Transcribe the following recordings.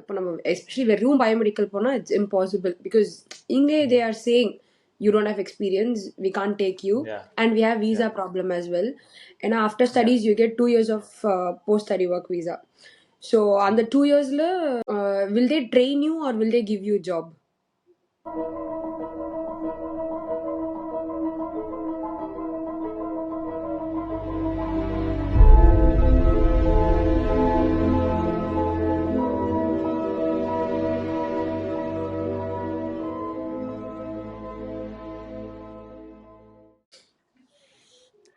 இப்போ நம்ம especially வெறும் biomedical போனால் it's impossible because இங்கே they are saying you don't have experience, we can't take you, and we have visa problem as well. And after studies you get 2 years of post study work visa. So on the 2 years will they train you or will they give you a job?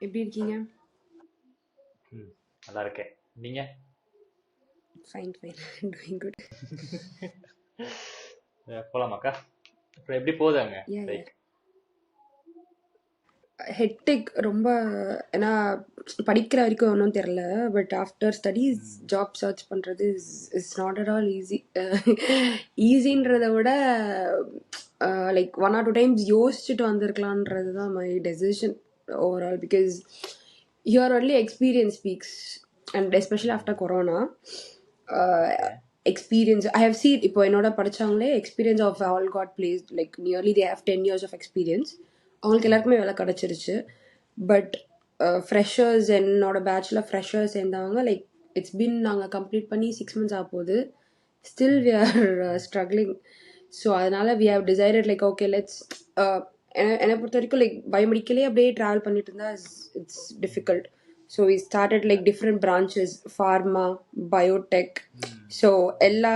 எப்படி இருக்கீங்க? நல்லா இருக்கேன். நீங்க? Fine doing good. போலாமாக்கா? அப்புறம் எப்படி போகுது அங்க? Like hectic ரொம்ப. ஏன்னா படிக்கிற வரைக்கும் ஒன்றும் தெரில, but after studies job search பண்ணுறது is not at all easy. ஈஸின்றதை விட லைக் 1 or 2 times யோசிச்சுட்டு வந்திருக்கலான்றது தான் my decision overall. Because here only experience speaks, and especially after Corona experience I have seen. இப்போ என்னோட படிச்சாங்களே experience of all got placed like nearly they have 10 years of experience. அவங்களுக்கு எல்லாருக்குமே வேலை கிடச்சிருச்சு. பட் ஃப்ரெஷர்ஸ், என்னோட பேட்சில் ஃப்ரெஷர்ஸ் சேர்ந்தவங்க லைக் இட்ஸ் பின் நாங்கள் கம்ப்ளீட் பண்ணி 6 months ஆகும்போது still we are struggling. So அதனால we have decided like okay let's, என்னை பொறுத்த வரைக்கும் லைக் பயோமெடிக்கலே அப்படியே ட்ராவல் பண்ணிட்டு இருந்தா it's difficult. So we started like different branches, pharma, biotech. So எல்லா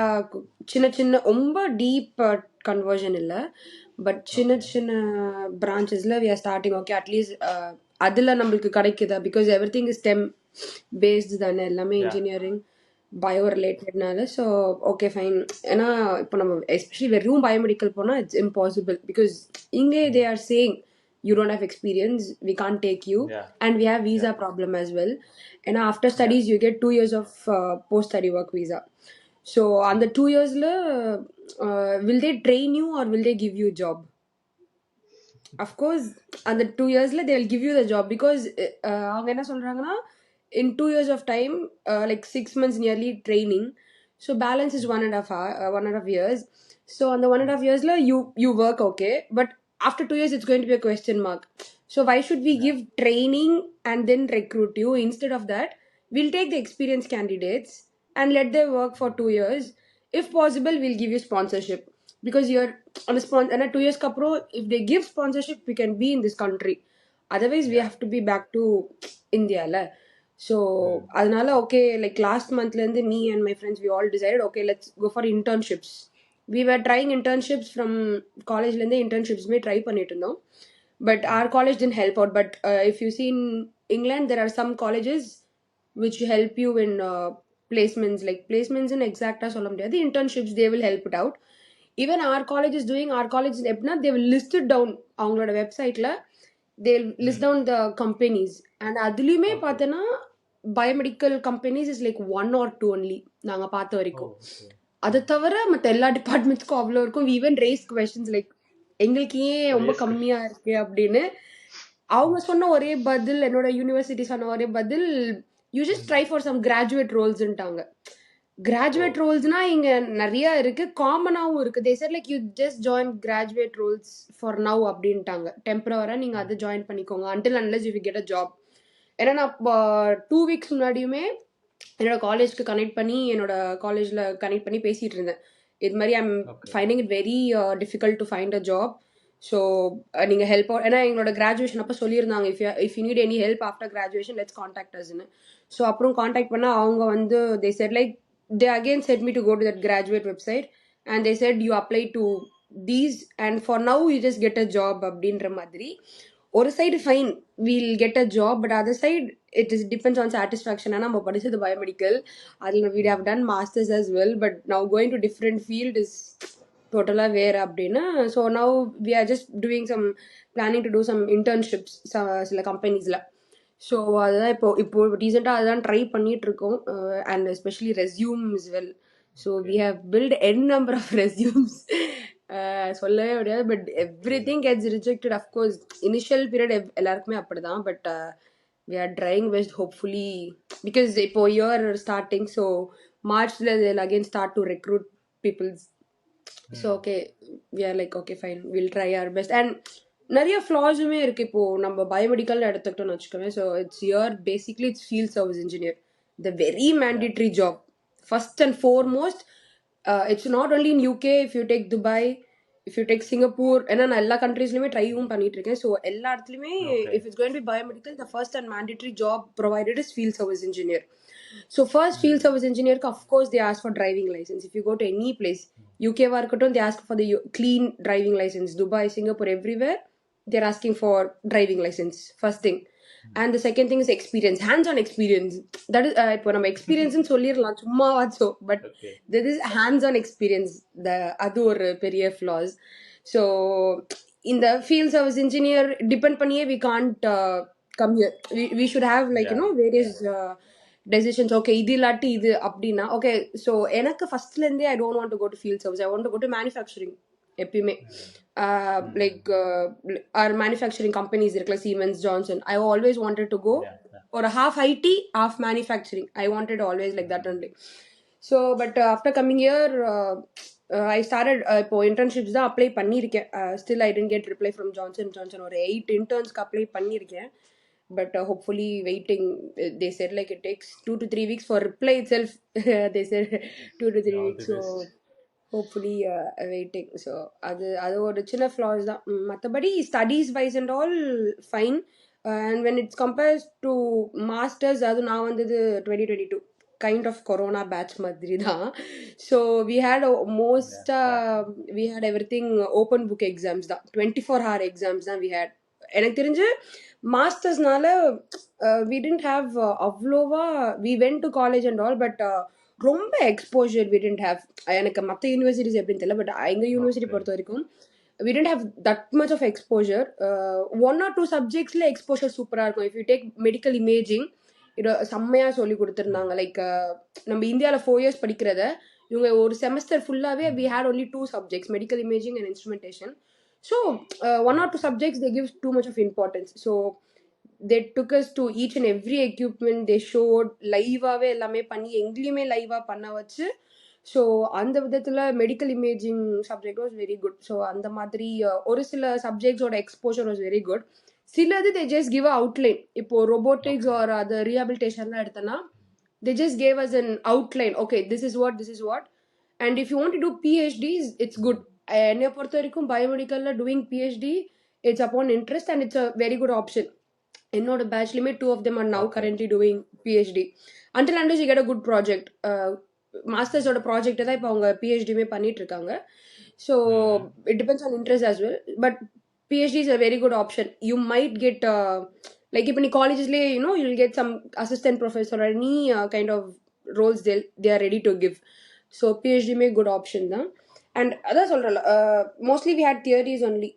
சின்ன சின்ன ரொம்ப டீப் கன்வர்ஷன் இல்லை, பட் சின்ன சின்ன பிரான்ச்சஸில் we are starting. Okay at least அதில் நம்மளுக்கு கிடைக்குதா, because everything is stem based தானே, எல்லாமே இன்ஜினியரிங் பயோ ரிலேட்டட்னால. So okay fine. ஏன்னா இப்போ நம்ம எஸ்பெஷலி வெறும் பயோமெடிக்கல் போனால் இட்ஸ் இம்பாசிபிள் பிகாஸ் இங்கே they are saying you don't have experience, we can't take you, and we have visa problem as well. And after studies you get 2 years of post study work visa. So on the 2 years will they train you or will they give you a job? Of course on the 2 years they will give you the job, because அவங்க என்ன சொல்றாங்கன்னா in 2 years of time like 6 months nearly training, so balance is 1.5 years. So on the 1.5 years you work, okay, but after 2 years it's going to be a question mark. So why should we give training and then recruit you? Instead of that, we'll take the experienced candidates and let them work for 2 years. If possible, we'll give you sponsorship, because you're on a and 2 years kapro, if they give sponsorship we can be in this country. Otherwise we have to be back to India la. So adanala okay, like last month me and my friends we all decided okay let's go for internships. We were trying internships from college la internships may try பண்ணிட்டு இருந்தோம், but our college didn't help out. But if you see in England there are some colleges which help you in placements, like placements in exacta சொல்ல முடியாது, internships they will help it out. Even our college is doing, our college எப்படின்னா they will list it down அவங்களோட வெப்சைட்ல, they will list down the companies, and அதுலயுமே பார்த்தனா biomedical companies is like 1 or 2 only நாங்க பார்த்த வரைக்கும். அதை தவிர மற்ற எல்லா டிபார்ட்மெண்ட்ஸ்க்கும் அவ்வளோ இருக்கும். We even raise questions like எங்களுக்கு ஏன் ரொம்ப கம்மியா இருக்கு அப்படின்னு. அவங்க சொன்ன ஒரே பதில், என்னோட யூனிவர்சிட்டி சொன்ன ஒரே பதில், you just try for some graduate ரோல்ஸ்ன்ட்டாங்க. கிராஜுவேட் ரோல்ஸ்னா இங்க நிறைய இருக்கு, காமனாவும் இருக்கு. They said like you just join graduate roles for now அப்படின்ட்டாங்க. டெம்பரவரா நீங்க அதை ஜாயின் பண்ணிக்கோங்க until unless you get a job. ஏன்னா நான் 2 weeks முன்னாடியுமே என்னோட காலேஜ்க்கு கனெக்ட் பண்ணி, என்னோட காலேஜில் கனெக்ட் பண்ணி பேசிகிட்டு இருந்தேன். இது மாதிரி I'm finding it very difficult to find a job. So நீங்கள் ஹெல்ப் அவுட், ஏன்னா எங்களோட கிராஜுவேஷன் அப்போ சொல்லியிருந்தாங்க if you need any help after graduation let's contact அஸ்ன்னு. ஸோ அப்புறம் காண்டாக்ட் பண்ணால் அவங்க வந்து they said like they again said me to go to that graduate website and they said you apply to these and for now you just get a job அப்படின்ற மாதிரி. ஒரு side fine we'll get a job, but other side it is depends on satisfaction. ஆனால் நம்ம படிச்சது biomedical, அதில் we have done masters as well, but now going to different field is டோட்டலாக வேறு அப்படின்னா. So now we are just doing some planning to do some internships சில கம்பெனிஸில். So அதுதான் இப்போ ரீசெண்டாக அதுதான் ட்ரை பண்ணிட்டு இருக்கோம், and especially resume is well. So we have built n number of resumes. சொல்லவே முடியாது, but everything gets rejected. Of course initial period எல்லாருக்குமே அப்படிதான், but we are trying best hopefully, because இப்போ year starting, so March they'll again start to recruit people's. So okay, we are like okay fine, we'll try our best. And நிறைய ஃப்ளாஸுமே இருக்கு. இப்போ நம்ம biomedical எடுத்துக்கிட்டோம்னு வச்சுக்கோங்க. So it's your basically it's field service engineer, the very mandatory job. First and foremost it's not only in UK. If you take Dubai, if you take Singapore, ஏன்னா நான் எல்லா கண்ட்ரீஸ்லையுமே ட்ரைவும் பண்ணிட்டு இருக்கேன். ஸோ எல்லா இடத்துலையுமே if it's going to be biomedical, the first and mandatory job provided is field service engineer. So first field service engineer, of course they ask for driving license. If you go to any place, UK varkaton, they ask for the clean driving license. Dubai, Singapore, everywhere they're asking for driving license. First thing. And the second thing is experience, hands-on experience. That is இப்போ நம்ம எக்ஸ்பீரியன்ஸ்னு சொல்லிடலாம் சும்மாவாச்சோ, but this is hands-on experience. அது ஒரு பெரிய flaws. So in the field service engineer depend பண்ணியே we can't come here. We should have like various decisions. Okay, இது இல்லாட்டி இது அப்படின்னா okay. So எனக்கு ஃபர்ஸ்ட்ல இருந்தே I don't want to go to field service. I want to go to manufacturing. எப்பயுமே like our manufacturing companies இருக்குல்ல, Siemens, Johnson, I always wanted to go or a half IT, half manufacturing. I wanted always like that only. So but after coming here, I started இப்போ internships தான் apply பண்ணியிருக்கேன். Still I didn't get reply from Johnson. ஒரு 8 internsக்கு apply பண்ணியிருக்கேன். But hopefully waiting. They said like it takes 2 to 3 weeks for reply itself. They said 2 to 3 weeks. So hopefully waiting. So அது ஒரு சின்ன flaws தான். மற்றபடி studies wise and all fine. And when it compares to masters, அது நான் வந்தது 2022 kind of corona batch மாதிரி தான். So we had we had everything open book exams தான், 24-hour exams தான் we had. எனக்கு தெரிஞ்சு மாஸ்டர்ஸ்னால we didn't have அவ்வளோவா, we went to college and all, but ரொம்ப எக்ஸ்போஜர் we didn't have. எனக்கு மற்ற யூனிவர்சிட்டிஸ் எப்படின்னு தெரியல, பட் எங்கள் யூனிவர்சிட்டி பொறுத்த வரைக்கும் we didn't have that much of exposure. 1 or 2 subjectsல exposure சூப்பராக இருக்கும். If you take medical imaging, இது செம்மையாக சொல்லி கொடுத்துருந்தாங்க. லைக் நம்ம இந்தியாவில் 4 years படிக்கிறத இவங்க ஒரு செமஸ்டர் ஃபுல்லாகவே we had only 2 subjects, medical imaging and instrumentation. So 1 or 2 subjects they give too much of importance. So they took us to each and every equipment. They showed லைவாகவே எல்லாமே பண்ணி எங்கேயுமே லைவாக பண்ண வச்சு. ஸோ அந்த விதத்தில் medical imaging subject was very good. So அந்த மாதிரி ஒரு சில சப்ஜெக்ட்ஸோட எக்ஸ்போஷர் வாஸ் வெரி குட். சிலது they just give a outline. இப்போ robotics or அது rehabilitationலாம் எடுத்தனா they just gave us an outline. Okay, this is what. And if you want to do PhDs, it's good. என்னை பொறுத்த வரைக்கும் பயோமெடிக்கல்ல doing PhD, it's upon interest and it's a very good option. என்னோட பேட்ச்லையுமே 2 of them are now currently doing PhD. Until unless you get a good project. மாஸ்டர்ஸோட project தான் இப்போ அவங்க பிஹெச்டியுமே பண்ணிட்டு இருக்காங்க. So it depends on interest as well. But PhD is a very good option. You might get like இப்போ நீ காலேஜஸ்லேயே you'll get some assistant professor any kind of roles they are ready to give. So பிஹெச்டியுமே good option தான். அண்ட் அதான் சொல்கிறேன், mostly we had theories only.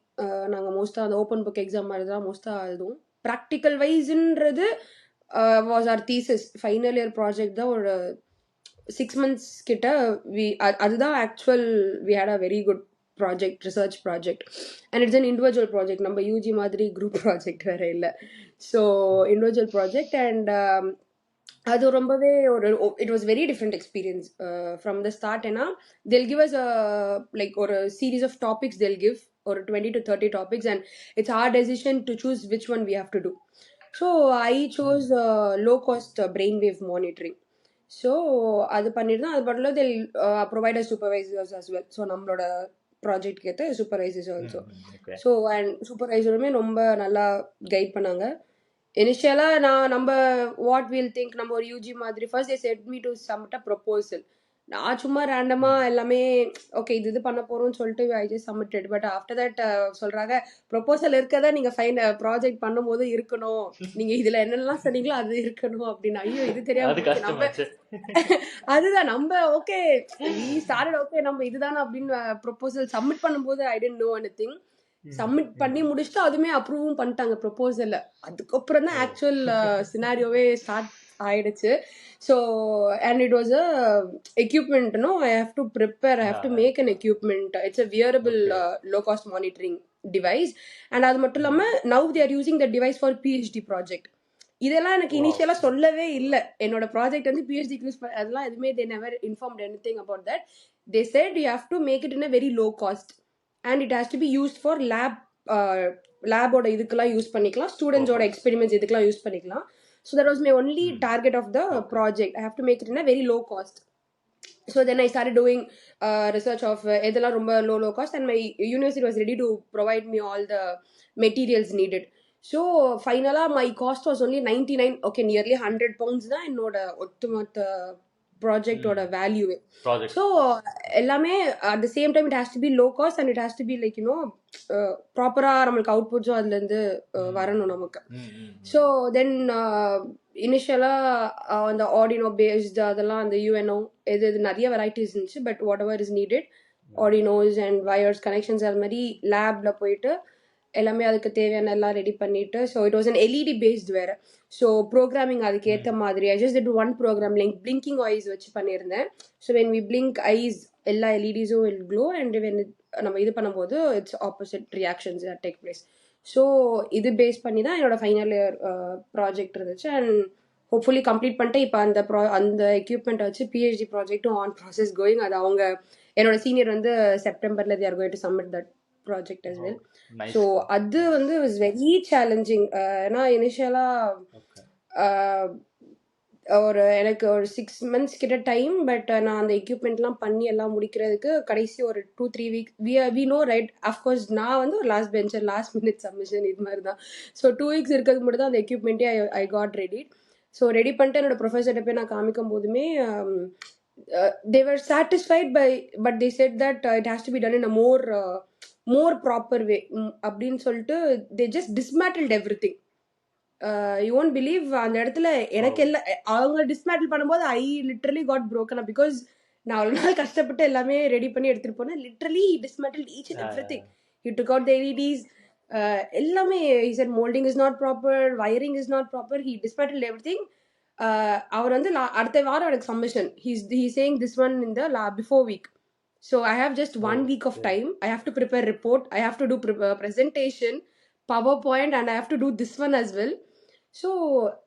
நாங்கள் மோஸ்ட்டாக அந்த ஓப்பன் புக் எக்ஸாம் மாதிரி தான் மோஸ்ட்டாக எழுதுவோம். ப்ராக்டிக்கல் வைஸ்ன்றது was our thesis. Final year project தான் ஒரு 6 months கிட்ட அதுதான் actual. We had a very good project, research project. And it's an individual project. நம்ம யூஜி மாதிரி குரூப் ப்ராஜெக்ட் வேற இல்லை. So individual project. அண்ட் அது ரொம்பவே ஒரு it was very different experience from the start. ஏன்னா they'll give us like ஒரு series of topics they'll give, ஒரு 20 to 30 topics, and it's our decision to choose which one we have to do. So I chose low cost brainwave monitoring. So அது பண்ணிட்டு தான் அது பட்டில் they'll provide supervisors as well. So நம்மளோட ப்ராஜெக்ட்க்கு ஏற்ற supervisors also. So and சூப்பர்வைசருமே ரொம்ப நல்லா கைட் பண்ணாங்க. இனிஷியலாக நம்ம வாட் வில் திங்க், நம்ம ஒரு யூஜி மாதிரி first they said me to submit a proposal. நான் சும்மா ரேண்டமாக எல்லாமே ஓகே இது பண்ண போகிறோம்னு சொல்லிட்டு I just submitted. But after that சொல்கிறாங்க ப்ரொபோசல் இருக்கதா நீங்கள் ஃபைன் ப்ராஜெக்ட் பண்ணும்போது இருக்கணும், நீங்கள் இதில் என்னெல்லாம் சொன்னீங்களோ அது இருக்கணும் அப்படின்னு. ஐயோ இது தெரியாம நம்ம அதுதான் நம்ம ஓகே வி ஸ்டார்டட் ஓகே நம்ம இதுதானே அப்படின்னு ப்ரொபோசல் சப்மிட் பண்ணும்போது I didn't know anything. Submit பண்ணி முடிச்சுட்டு அதுவுமே அப்ரூவும் பண்ணிட்டாங்க ப்ரொபோசல்ல. அதுக்கப்புறம் தான் ஆக்சுவல் சினாரியோவே ஸ்டார்ட் ஆயிடுச்சு. So and it was a equipment. I have to prepare, I have to make an equipment. It's a wearable low cost monitoring device. And அது மட்டும் இல்லாமல் now they are using the device for PhD project. இதெல்லாம் எனக்கு இனிஷியலாக சொல்லவே இல்லை. என்னோட project வந்து பிஹெச்டி யூஸ் அதெல்லாம் எதுவுமே they never informed anything about that. they said you have to make it in a very low cost and it has to be used for லேபோட இதுக்கெல்லாம் யூஸ் பண்ணிக்கலாம், ஸ்டூடெண்ட்ஸோட எக்ஸ்பெரிமெண்ட்ஸ் இதுக்கெல்லாம் யூஸ் பண்ணிக்கலாம். So that was my only target of the project. I have to make it in a very low cost. So then I started doing research of எதெல்லாம் ரொம்ப low cost, and my university was ready to provide me all the materials needed. So finally my cost was only 99, okay, nearly 100 pounds தான் என்னோட ஒட்டுமொத்த ப்ராஜெக்டோட value. So எல்லாமே at the same time it has to be low cost and it has to be like you know ப்ராப்பராக நம்மளுக்கு அவுட்புட்ஸும் அதுலேருந்து வரணும் நமக்கு. ஸோ தென் இனிஷியலாக அந்த ஆர்டினோ பேஸ்டு அதெல்லாம் அந்த யூஎன்ஓ இது நிறைய வெரைட்டிஸ் இருந்துச்சு. But whatever is needed, Arduinos and wires connections அது மாதிரி லேபில் போயிட்டு எல்லாமே அதுக்கு தேவையான எல்லாம் ரெடி பண்ணிட்டு. So it was an LED based வேறு. ஸோ ப்ரோக்ராமிங் அதுக்கு ஏற்ற மாதிரி I just did one program link blinking eyes வச்சு பண்ணியிருந்தேன். So when we blink eyes எல்லா எல்இடிஸும் வில் க்ளோ அண்ட் வென் நம்ம இது பண்ணும்போது it's opposite reactions take place. So இது பேஸ் பண்ணி தான் என்னோட ஃபைனல் இயர் ப்ராஜெக்ட் இருந்துச்சு. அண்ட் ஹோப்ஃபுல்லி கம்ப்ளீட் பண்ணிட்டு இப்போ அந்த எக்யூப்மெண்ட்டை வச்சு பிஹெச்டி ப்ராஜெக்டும் ஆன் ப்ராசஸ் கோயிங். அது அவங்க என்னோட சீனியர் வந்து செப்டம்பரில் they are going to submit that project as well. So அது வந்து was very challenging. ஏன்னா இனிஷியலாக ஒரு எனக்கு ஒரு 6 months கிட்ட டைம். பட் நான் அந்த எக்யூப்மெண்ட்லாம் பண்ணி எல்லாம் முடிக்கிறதுக்கு கடைசி ஒரு 2-3 weeks we know right. Of course நான் வந்து ஒரு last bencher, last minute submission இது மாதிரி தான். ஸோ 2 weeks இருக்கிறதுக்கு மட்டும் தான் அந்த எக்யூப்மெண்ட்டே I got ready. So ready பண்ணிட்டு என்னோட ப்ரொஃபஸர்கிட்ட போய் நான் காமிக்கும் போதுமே they were satisfied but they said that it has to be done in a more proper way அப்படின்னு சொல்லிட்டு they just dismantled everything. You won't believe அந்த இடத்துல எனக்கு எல்லாம் அவங்க டிஸ்மேட்டில் பண்ணும்போது I literally got broken up because நான் அவ்வளோ நாள் கஷ்டப்பட்டு எல்லாமே ரெடி பண்ணி எடுத்துட்டு போனேன். Literally dismantled each and everything. He took out the LEDs, எல்லாமே. he said molding is not proper, wiring is not proper. He dismantled everything. அவர் வந்து அடுத்த வாரம் எனக்கு submission. he's saying this one in the before week. So I have just 1 week of time. I have to prepare report, I have to do presentation, PowerPoint, and I have to do this one as well. So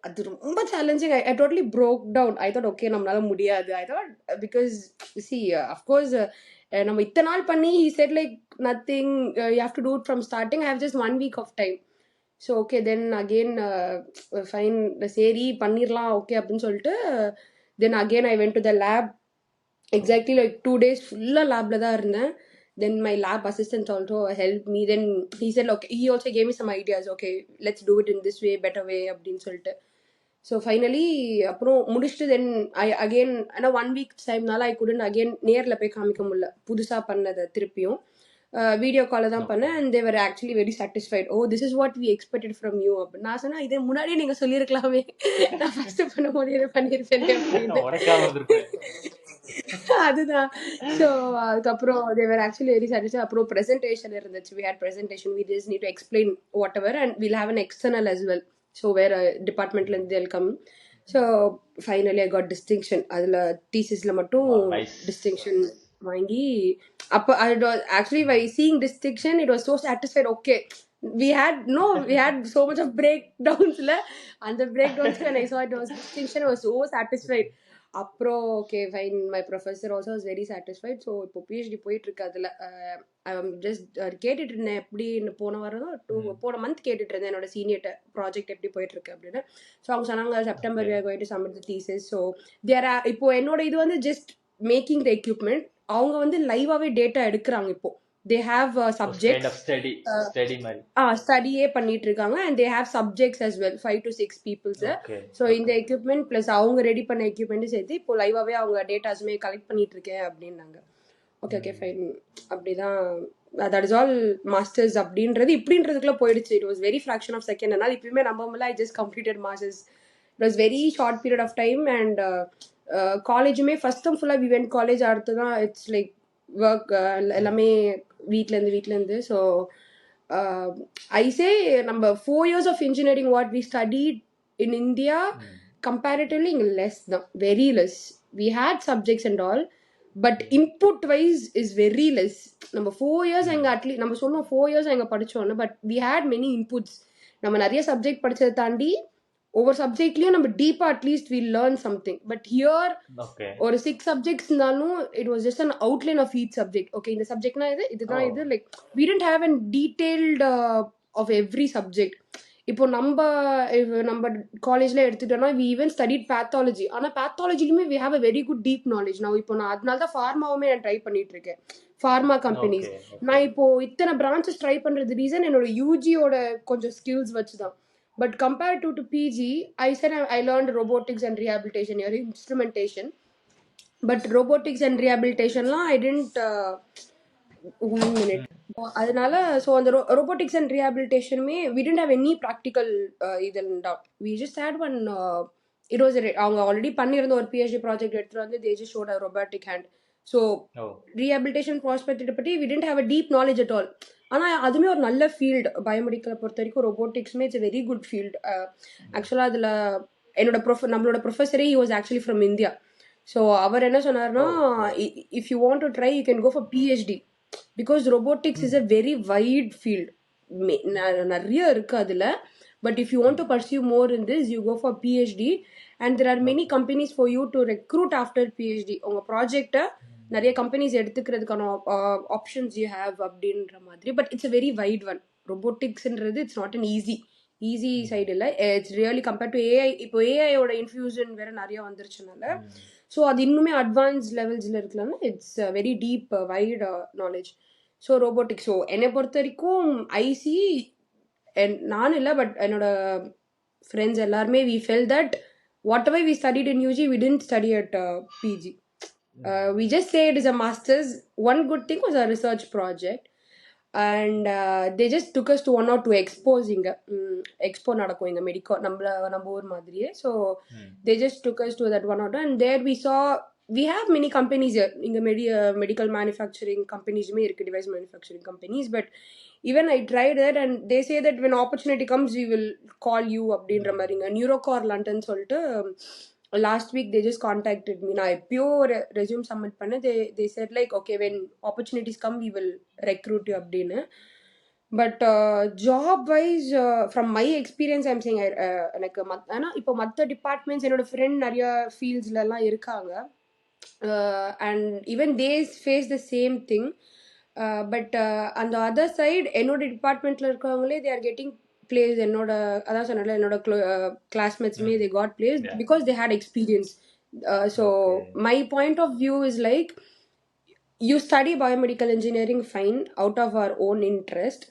அது ரொம்ப challenging. I totally broke down. I thought okay நம்மளால முடியாது. I thought because see of course நம்ம இத்தனை நாள் பண்ணி he said like nothing, you have to do it from starting. I have just 1 week of time. So okay then again fine சரி பண்ணிடலாம் okay அப்படின்னு சொல்லிட்டு then again I went to the lab. Exactly like 2 days ஃபுல்லாக லேபில் தான் இருந்தேன். Then my lab assistant also help me. Then he said okay, he also gave me some ideas. Okay let's do it in this way, better way அப்படின்னு சொல்லிட்டு. So finally அப்புறம் முடிச்சுட்டு தென் ஐ again ஆனால் 1 week டைம்னால ஐ couldn't again நேரில் போய் காமிக்க முடியல புதுசாக பண்ணதை திருப்பியும். வீடியோ காலில் தான் பண்ணேன். And they were actually very satisfied. oh this is what we expected from you அப்படின்னு நான் சொன்னேன். இதே முன்னாடியே நீங்கள் சொல்லியிருக்கலாமே, நான் ஃபர்ஸ்ட் பண்ணும் போது இதை பண்ணியிருப்பேன் அப்படின்னு. அதுதான். ஸோ அதுக்கப்புறம் they were actually very satisfied. அப்புறம் ப்ரெசன்டேஷன் இருந்துச்சு. we had presentation, we just need to explain whatever and we'll have an external as well. So வேறு டிபார்ட்மெண்ட்லேருந்து they'll come. So finally I got distinction. அதில் தீசிஸில் மட்டும் distinction வாங்கி அப்போ actually by seeing distinction it was so satisfied. okay we had so much of breakdowns and the breakdowns when I saw it was distinction I was so satisfied. அப்புறம் okay fine my professor also was very satisfied. So இப்போ PhD போயிட்டு இருக்கு. அதில் just கேட்டுட்டு இருந்தேன் எப்படி போன வாரம் போன மந்த் கேட்டுட்டு இருந்தேன் என்னோட சீனியர்கிட்ட ப்ராஜெக்ட் எப்படி போயிட்டு இருக்கு அப்படின்னு. ஸோ அவங்க சொன்னாங்க September we are going to submit the thesis. So இப்போ என்னோட இது வந்து ஜஸ்ட் மேக்கிங் த எக்யூப்மெண்ட். அவங்க வந்து லைவாவே டேட்டா எடுக்கிறாங்க. இப்போ they have subjects ஸ்டடியே பண்ணிட்டு இருக்காங்க and they have subjects as well, 5 to 6 people so இந்த எக்யூப்மெண்ட் பிளஸ் அவங்க ரெடி பண்ண எக்யூப்மெண்ட் சேர்த்து இப்போ லைவாவே அவங்க டேட்டாஸுமே கலெக்ட் பண்ணிட்டு இருக்கேன் அப்படின்னாங்க. ஓகே ஃபைன் அப்படிதான். தட் இஸ் ஆல் மாஸ்டர்ஸ் அப்படின்றது இப்படின்றதுக்குள்ள போயிடுச்சு. It was very fraction of second. அதனால இப்பயுமே நம்ப முடியல. I just completed masters. It was very short period of time. And காலேஜுமே ஃபர்ஸ்ட்டும் ஃபுல்லாக விவென்ட் காலேஜ், அடுத்து தான் இட்ஸ் லைக் ஒர்க் எல்லாமே வீட்டிலேருந்து. ஸோ ஐ சே நம்ம 4 years of engineering what we studied in India comparatively less தான், very less. We had subjects and all but input wise is very less. நம்ம 4 years அங்கே at least நம்ம சொல்லுவோம் 4 years அங்கே படித்தோன்னு, but we had many inputs. நம்ம நிறைய subject படித்ததை தாண்டி ஒவ்வொரு சப்ஜெக்ட்லயும் நம்ம டீப்பா at least we learn something. But here okay ஒரு 6 சப்ஜெக்ட்ஸ் இருந்தாலும் it was just an outline of each subject. Okay இந்த சப்ஜெக்ட்னா இதுதான் ஓ இது, like we didn't have an detailed of every subject. இப்போ நம்ம காலேஜ்ல எடுத்துட்டோம்னா வி ஈவன் ஸ்டடிட் பேத்தாலஜி. ஆனா பேத்தாலஜிலுமே we have a very good deep knowledge. நான் இப்போ அதனால தான் ஃபார்மாவுமே நான் ட்ரை பண்ணிட்டு இருக்கேன், ஃபார்மா கம்பெனிஸ். ஓகே நான் இப்போ இத்தனை பிரான்ச்சஸ் ட்ரை பண்றது ரீசன் என்னோட யூஜியோட கொஞ்சம் ஸ்கில்ஸ் வச்சுதான். But compared to PG, I said I learned robotics and rehabilitation here, instrumentation. But robotics and rehabilitation la I didn't 1 minute. அதனால ஸோ அந்த ரோபோட்டிக்ஸ் அண்ட் ரிஹாபிலிட்டேஷனுமே we didn't have any practical இதெல்லாம். We just had one it was அவங்க already பண்ணியிருந்த ஒரு PhD project எடுத்துட்டு வந்து they just showed a robotic hand. So oh rehabilitation prospect பற்றி we didn't have a deep knowledge at all. ஆனால் அதுவுமே ஒரு நல்ல ஃபீல்டு பயோமெடிக்கலை பொறுத்த வரைக்கும். ரொபோட்டிக்ஸுமே இட்ஸ் வெரி குட் ஃபீல்டு. ஆக்சுவலாக அதில் நம்மளோட ப்ரொஃபஸரே he was actually from India. So அவர் என்ன சொன்னார்னா, if you want to try you can go for PhD because robotics is a very wide field. நிறைய இருக்கு அதுல. But if you want to pursue more in this you go for PhD and there are many companies for you to recruit after PhD. உங்க ப்ராஜெக்டை நிறைய companies எடுத்துக்கிறதுக்கான options you have அப்படின்ற மாதிரி. But it's a very wide one. ரொபோட்டிக்ஸ்ன்றது it's not an easy side இல்லை. It's really compared to AI. இப்போ ஏஐயோட இன்ஃபியூஷன் வேற நிறைய வந்துருச்சுனால ஸோ அது இன்னுமே அட்வான்ஸ் லெவல்ஸில் இருக்கலாம்னா it's very deep wide knowledge. So robotics so என்னை பொறுத்த வரைக்கும் ஐசி நானும் இல்லை பட் என்னோட ஃப்ரெண்ட்ஸ் எல்லாருமே we felt that whatever we studied in UG we didn't study at PG. We just say it is a master's. One good thing was a research project. And they just took us to 1 or 2 expos இங்க expo நடக்கும் இங்க நம்ம ஊர் மாதிரியே. So they just took us to that 1 or 2 and there we have many companies here. இங்க medical manufacturing companies மே இருக்கு, device manufacturing companies. But even I tried that and they say that when opportunity comes we will call you அப்படின்ற மாதிரிங்க. நியூரோகார் London சொல்லிட்டு last week they just contacted me. நான் எப்பயோ resume submit பண்ணேன். they said like okay when opportunities come we will recruit you அப்படின்னு. But job wise from my experience I'm saying எனக்கு ஏன்னா இப்போ மற்ற டிபார்ட்மெண்ட்ஸ் என்னோட ஃப்ரெண்ட் நிறைய ஃபீல்ட்ஸ்லாம் இருக்காங்க and even they face the same thing. But அந்த அதர் சைடு என்னோட டிபார்ட்மெண்ட்டில் இருக்கவங்களே தே ஆர் கெட்டிங் பிளேஸ். அதான் சொன்னல என்னோட கிளாஸ்மேட்ஸ்மே they got place because they had experience. So my point of view is like you study biomedical engineering fine out of our own interest,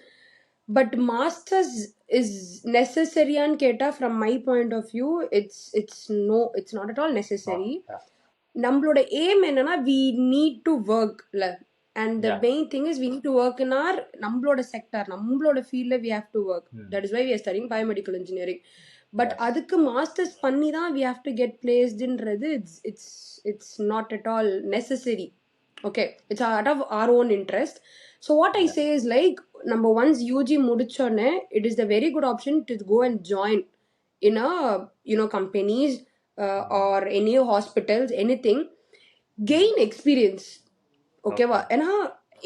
but masters is necessary and keta from my point of view it's not at all necessary. நம்மளோட aim என்னன்னா we need to work and the main thing is we need to work in our நம்மளோட sector நம்மளோட field we have to work. That is why we are studying biomedical engineering. But அதுக்கு masters பண்ணி தான் we have to get placed inறது it's not at all necessary. Okay, it's out of our own interest. So what I say is like number once UG mudichone it is the very good option to go and join in a companies or any hospitals, anything, gain experience. Okay va ena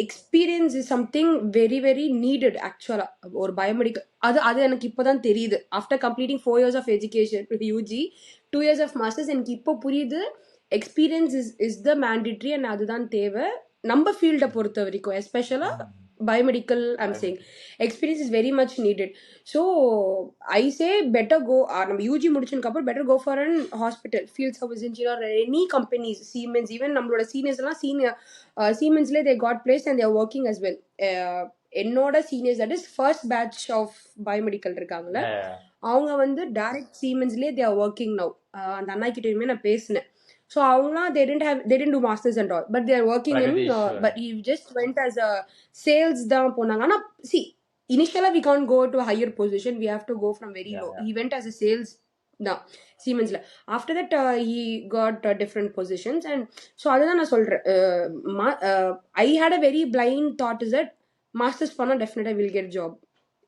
experience is something very very needed actually or biomedical adu எனக்கு இப்போதான் தெரியுது after completing 4 years of education UG 2 years of masters எனக்கு இப்போ புரியுது experience is the mandatory and அதுதான் தேவை நம்ம ஃபீல்டை பொறுத்த வரைக்கும். எஸ்பெஷலாக biomedical I'm saying experience is very much needed. So I say better go நம்ம யூஜி முடிச்சதுக்கப்புறம் better go for an hospital field service engineer any companies Siemens even நம்மளோட சீனியர்ஸ்லாம் சீமென்ஸ்லேயே they got place and they're working as well. என்னோட seniors that is first batch of biomedical இருக்காங்களே அவங்க வந்து direct சீமென்ஸ்லேயே தே ஆர் ஒர்க்கிங் நவ். அந்த அண்ணா கிட்டயுமே நான் பேசினேன். So avanga they didn't do masters and all but they are working in but he just went as a sales da ponanga ana see initially we can't go to a higher position, we have to go from very low. He went as a sales da Siemens la. After that he got different positions and so adha na solren I had a very blind thought is that masters panna definitely I will get job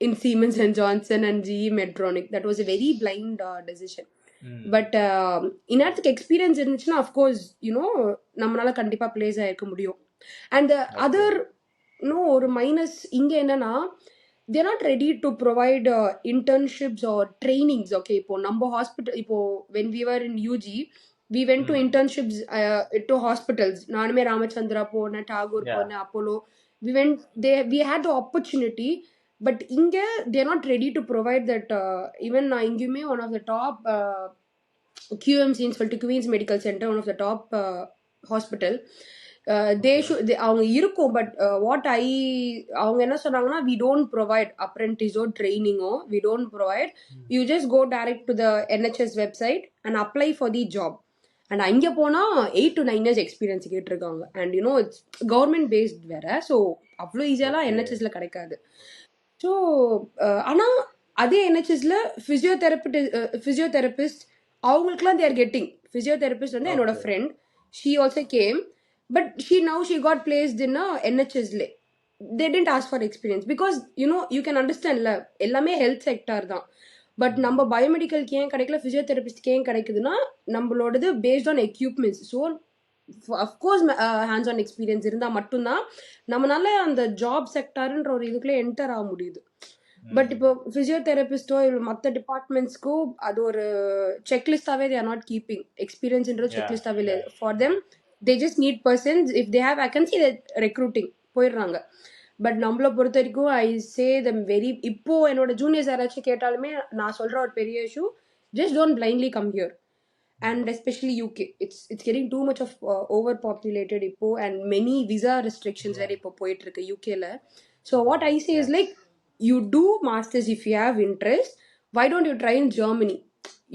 in Siemens and Johnson and GE Medtronic. That was a very blind decision. But இந்நேரத்துக்கு experience இருந்துச்சுன்னா of course you know நம்மளால கண்டிப்பா place ஆயிருக்க முடியும். And other ஒரு minus இங்க என்னன்னா they're not ready to provide internships or trainings. Okay, இப்போ நம்ம hospital, இப்போ when we were in UG, we went to internships to hospitals. நானுமே ராமச்சந்திரா போனேன், டாகூர் Yeah. போனேன், Apollo. We had the opportunity, but இங்க they're not ready to provide that. Even நான் இங்கேயுமே one of the top QMCன்னு சொல்லிட்டு Queen's Medical Center, one of the top hospital. They should, அவங்க இருக்கும், but what அவங்க என்ன சொன்னாங்கன்னா, we don't provide apprentice or training, or we don't provide, you just go direct to the NHS website and apply for the job. And அங்க போனா 8 to 9 years experience கேட்டிருக்காங்க. And you know, it's government based வேற, so அவ்வளோ ஈஸியாலாம் NHSல கிடைக்காது. So ஆனால் அதே என்ஹெச்எஸ்ல physiotherapist அவங்களுக்குலாம் they're getting. Physiotherapist வந்து என்னோட friend, she also came, but she got placed in என்ஹெச்எஸ்ல. They tend ask for experience, because you can அண்டர்ஸ்டாண்ட்ல, எல்லாமே ஹெல்த் செக்டார் தான். பட் நம்ம பயோமெடிக்கலுக்கு ஏன் கிடைக்கல, ஃபிசியோதெரபிஸ்ட்க்கு ஏன் கிடைக்குதுன்னா, நம்மளோடது based on equipments. So of course hands on experience இருந்தால் மட்டும்தான் நம்மளால அந்த ஜாப் செக்டார்ன்ற ஒரு இதுக்குள்ளே என்டர் ஆக முடியுது. பட் இப்போ ஃபிசியோதெரபிஸ்டோ இல்லை மற்ற டிபார்ட்மெண்ட்ஸ்க்கோ அது ஒரு செக்லிஸ்டாகவே தே ஆர் நாட் கீப்பிங். எக்ஸ்பீரியன்ஸ்ன்றது செக்லிஸ்டாகவே இல்லை for them. They just need persons, if they have vacancy they recruiting போயிடுறாங்க. பட் நம்மளை பொறுத்த வரைக்கும் ஐ சே தம் வெரி, இப்போ என்னோட ஜூனியர்ஸ் யாராச்சும் கேட்டாலுமே நான் சொல்கிற ஒரு பெரிய issue, just don't blindly come here. And especially UK, it's getting too much of overpopulated ipo, and many visa restrictions where ipo poit irukku UK la. So what I say is like, you do masters if you have interest. Why don't you try in Germany?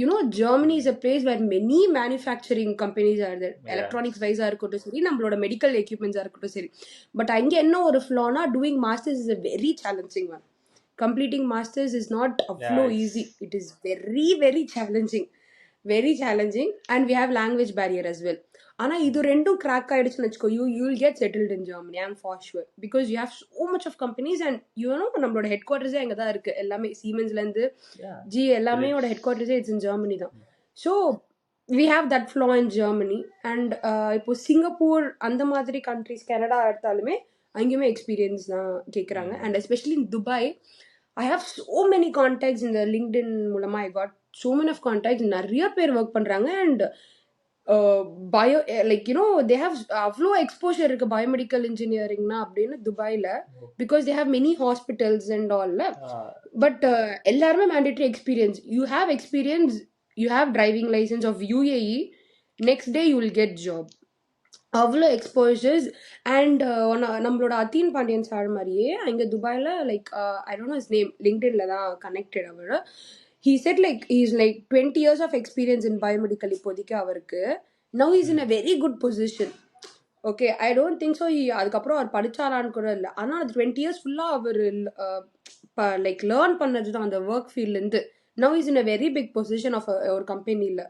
You know, Germany is a place where many manufacturing companies are there. Electronics wise are irukottu seri, nammaloda medical equipments are irukottu seri. But ange enna oru flaw na, doing masters is a very challenging one. Completing masters is not a flow easy. It is very very challenging, very challenging, and we have language barrier as well. ஆனா இது ரெண்டும் crack ஆயிடுச்சுன்னு வச்சுக்கோ, you will get settled in Germany, I'm for sure, because you have so much of companies, and you know நம்மளோட head குவார்ட்டர்ஸே அங்கே தான் இருக்கு. எல்லாமே சீமென்ஸ்ல இருந்து ஜி எல்லாமே ஹெட் குவார்ட்டர்ஸே இட்ஸ் இன் ஜெர்மனி தான். So we have that flow in Germany. And இப்போ Singapore அந்த மாதிரி கண்ட்ரிஸ், கனடா எடுத்தாலுமே அங்கேயுமே எக்ஸ்பீரியன்ஸ் தான் கேட்குறாங்க. And especially in Dubai, I have so many contacts in the LinkedIn மூலமா. I got so many of contacts. நிறைய பேர் ஒர்க் பண்றாங்க. And bio like they have அவ்வளோ எக்ஸ்போஷர் இருக்கு பயோமெடிக்கல் இன்ஜினியரிங்னா அப்படின்னு துபாயில, because they have many hospitals and ஆல்ல. பட் எல்லாருமே mandatory experience. You have experience, you have driving license of UAE, next day you will get job. அவ்வளோ exposures. And நம்மளோட Atheen Pandian sir மாதிரியே அங்கே துபாயில், like I don't know his name, லிங்க்டின்ல தான் connected அவர். he said like he's like 20 years of experience in biomedical இப்போதைக்கு அவருக்கு. now he's in a very good position. Okay, I don't think so அதுக்கப்புறம் அவர் படிச்சாரான்னு கூட இல்லை. ஆனால் அது 20 years ஃபுல்லாக அவர் லைக் லேர்ன் பண்ணது தான் அந்த work ஃபீல்ட்லேருந்து. now he's in a very big position of ஒரு கம்பெனியில்,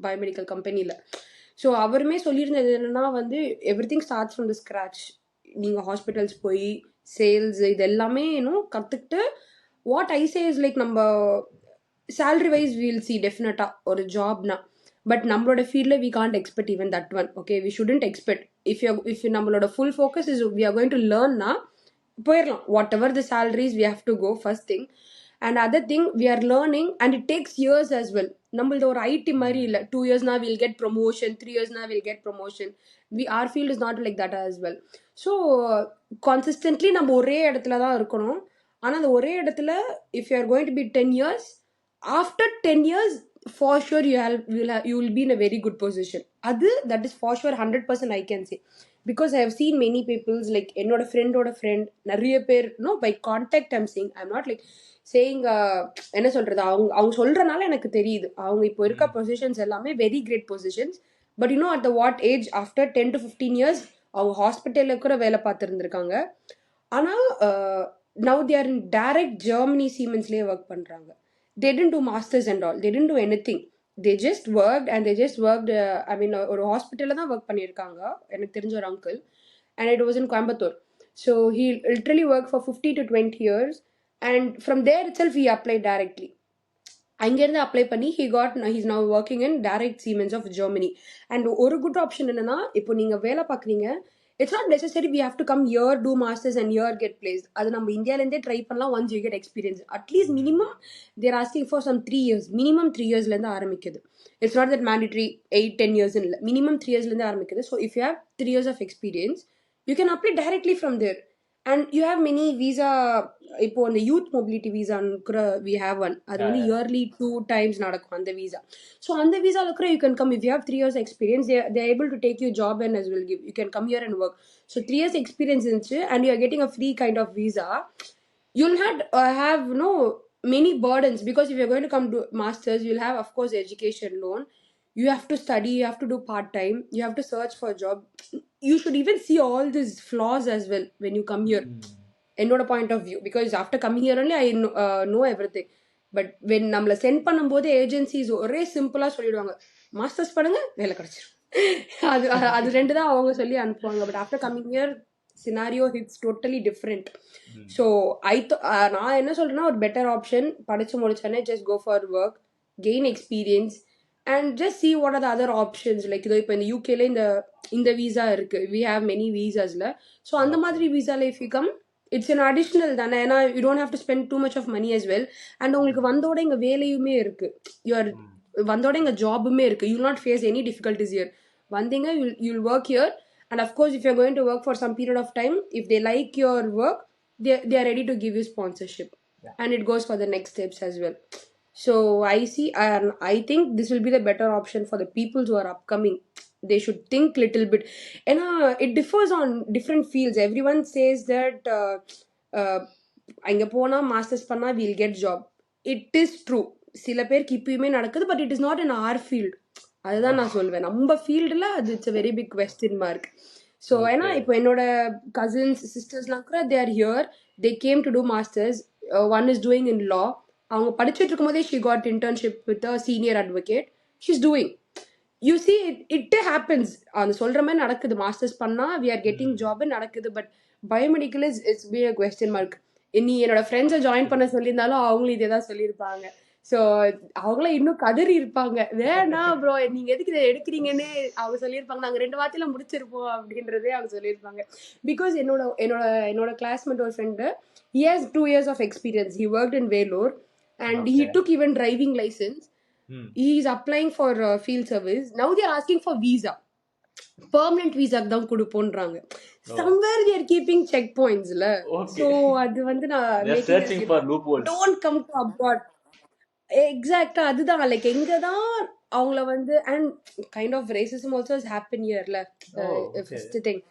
பயோமெடிக்கல் கம்பெனியில். ஸோ அவருமே சொல்லியிருந்தது என்னன்னா வந்து, every thing starts from the scratch. நீங்கள் ஹாஸ்பிட்டல்ஸ் போய் சேல்ஸ் இது எல்லாமே இன்னும் கற்றுக்கிட்டு, what I say is like, நம்ம salary wise we'll see definitely ஒரு ஜாப்னா, பட் நம்மளோட ஃபீல்டில் we can't expect even that one. Okay, we shouldn't expect. if நம்மளோட full focus is we are going to learn na, போயிடலாம். whatever the salaries we have to go, first thing. And other thing, we are learning and it takes years as well. நம்மளது ஒரு ID மாதிரி இல்லை, 2 years na we'll get promotion, 3 years na we'll get promotion. Our field is not like that as well. So consistently நம்ம ஒரே இடத்துல தான் இருக்கணும். ஆனால் அந்த ஒரே இடத்துல if you are going to be 10 years, after 10 years for sure you will be in a very good position. That is for sure 100% I can say, because I have seen many people's like என்னோட ஃப்ரெண்டோட friend நிறைய பேர், no, by contact I'm saying, I'm not like saying என்ன சொல்றது, அவங்க சொல்றனால எனக்கு தெரியுது அவங்க இப்போ இருக்க பொசிஷன்ஸ் எல்லாமே very great positions. But at the what age, after 10 to 15 years அவங்க ஹாஸ்பிட்டலில் கூட வேலை பார்த்துருந்துருக்காங்க. ஆனால் now they are in direct Germany Siemensலேயே ஒர்க் பண்ணுறாங்க. They didn't do masters and all, they didn't do anything, they just worked. And they just worked, I mean ஒரு ஹாஸ்பிட்டலில் தான் ஒர்க் பண்ணியிருக்காங்க எனக்கு தெரிஞ்ச ஒரு uncle. And it was in Coimbatore. So he literally worked for 15 to 20 years, and from there itself he applied directly. அங்கேருந்து apply பண்ணி he's now working in direct Siemens of Germany. And ஒரு good option என்னன்னா, இப்போ நீங்கள் வேலை பார்க்குறீங்க, it's not necessary we have to come here, do masters and here get placed. அது நம்ம இந்தியால இருந்தே ட்ரை பண்ணலாம். once you get experience, at least minimum they're asking for some 3 years, minimum 3 yearsல இருந்து ஆரம்பிக்குது. It's not that mandatory 8-10 years இல்ல, minimum 3 yearsல இருந்து ஆரம்பிக்குது. So if you have 3 years of experience, you can apply directly from there. And you have many visa, இப்போ அந்த youth mobility விசான்னு கூட we have one. அது வந்து இயர்லி 2 times நடக்கும் அந்த விசா. ஸோ அந்த விசாவில் கூட you can come if you have 3 years experience. They are able to take you job and as well give. You can come here and work. So 3 years experience இருந்துச்சு and you are getting a free kind of visa. You'll not have many burdens, because if you're going to come to masters, you'll have of course education loan. You have to study, you have to do part time, you have to search for a job. You should even see all these flaws as well when you come here. என்னோட point of view, because after coming here only I know everything. But when நம்மளை send பண்ணும்போது agencies ஒரே சிம்பிளாக சொல்லிடுவாங்க, masters பண்ணுங்க வேலை கிடைச்சிரும். அது ரெண்டு தான் அவங்க சொல்லி அனுப்புவாங்க. But after coming here scenario it's totally different. So நான் என்ன சொல்றேன்னா, ஒரு பெட்டர் ஆப்ஷன் படிச்சு முடிச்சானே just go for work, gain experience and just see what are the other options. Like இதோ இப்போ இந்த யூகேல இந்த விசா இருக்கு, we have many visasல. ஸோ அந்த மாதிரி விசால if you come, it's an additional தானே, ஏன்னா you don't have to spend too much of money as well. And உங்களுக்கு வந்தோட இங்க வேலையுமே இருக்கு, வந்தோட இங்க ஜாபுமே இருக்கு. You will not face any difficulties here. வந்தீங்க, you'll work here. And of course if you're going to work for some period of time, if they like your work, they are ready to give you sponsorship. And it goes for the next steps as well. So I see, and I think this will be the better option for the people who are upcoming. They should think little bit. And it differs on different fields. Everyone says that அங்க போனா masters பண்ணா we'll get job. It is true. சில பேருக்கு இப்பயுமே நடக்குது, but it is not in our field. அதுதான் நான் சொல்வேன். நம்ம ஃபீல்டில் அது it's a very big question mark. So ஏன்னா இப்போ என்னோட கசின்ஸ் சிஸ்டர்ஸ்லாம் கூட they are here, they came to do masters. One is doing in law. அவங்க படிச்சுட்டு இருக்கும் போதே she got internship with a senior advocate. She's doing. You see, it happens. அந்த சொல்ற மாதிரி நடக்குது. மாஸ்டர்ஸ் பண்ணா we are getting job நடக்குது. But biomedical it's be a question mark. நீ என்னோட ஃப்ரெண்ட்ஸை ஜாயின் பண்ண சொல்லியிருந்தாலும் அவங்களும் இதே தான் சொல்லியிருப்பாங்க. ஸோ அவங்களாம் இன்னும் கதறி இருப்பாங்க, வேணாம் ப்ரோ நீங்க எதுக்கு இதை எடுக்கிறீங்கன்னு அவங்க சொல்லியிருப்பாங்க. நாங்கள் 2 வாரத்தில் முடிச்சிருப்போம் அப்படின்றதே அவங்க சொல்லியிருப்பாங்க. பிகாஸ் என்னோட என்னோட என்னோட கிளாஸ்மேட் ஒரு friend, he has 2 years of experience. He worked in Vellore and he took even driving license. He is applying for field service. Now they are asking for visa, permanent visa தான் கொடுப்போன்றாங்க. somewhere they are keeping checkpoints la. So அது வந்து நான் searching for loopholes. Don't come to abroad. எக்ஸாக்டா அதுதான். Like எங்க தான் அவங்கள வந்து, and kind of racism also has happened ஹியர்ல. ஃபர்ஸ்ட் திங்,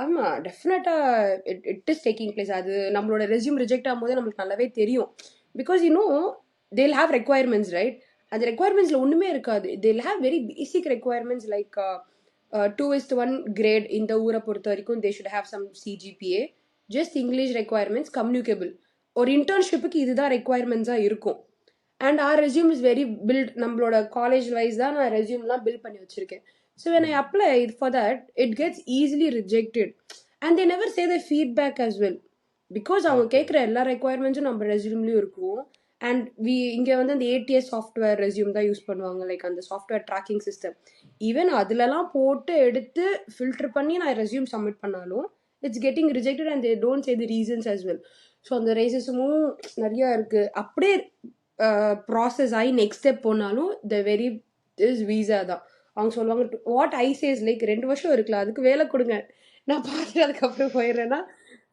ஆமா டெஃபினட்டா இட் இஸ் டேக்கிங் பிளேஸ். அது நம்மளோட ரெஸ்யூம் ரிஜெக்ட் ஆகும்போது நம்மளுக்கு நல்லாவே தெரியும். Because they'll have requirements, right? அந்த ரெக்குவயர்மெண்ட்ஸ்ல ஒண்ணுமே இருக்காது. they'll have very basic requirements like 2:1 grade. இந்த ஊரை பொறுத்த வரைக்கும் they should have some CGPA, just English requirements, communicable. ஒரு இன்டர்ன்ஷிப்புக்கு இதுதான் ரெக்குவயர்மெண்ட்ஸா இருக்கும். And our resume is very built. நம்மளோட காலேஜ் வைஸ் தான் நான் ரெஸ்யூம்லாம் பில்ட் பண்ணி வச்சிருக்கேன். So when I apply for that it gets easily rejected. And they never say the feedback as well. Because அவங்க கேட்குற எல்லா ரெக்குவயர்மெண்ட்ஸும் நம்ம ரெஸ்யூம்லேயும் இருக்கும். அண்ட் இங்கே வந்து அந்த ATS சாஃப்ட்வேர் ரெஸ்யூம் தான் யூஸ் பண்ணுவாங்க, லைக் அந்த சாஃப்ட்வேர் ட்ராக்கிங் சிஸ்டம். ஈவன் அதுலலாம் போட்டு எடுத்து ஃபில்டர் பண்ணி நான் ரெஸ்யூம் சப்மிட் பண்ணாலும் it's getting rejected and they don't say the reasons as well. So அந்த ரேசிசமும் நிறையா இருக்குது. அப்படியே ப்ராசஸ் ஆகி நெக்ஸ்ட் ஸ்டெப் போனாலும் த வெரி இஸ் வீசா தான். அவங்க சொல்லுவாங்க வாட் ஐ சேஸ் லைக் 2 வருஷம் இருக்கலாம், அதுக்கு வேலை கொடுங்க, நான் பார்த்துட்டு அதுக்கப்புறம் போயிடுறேன்னா,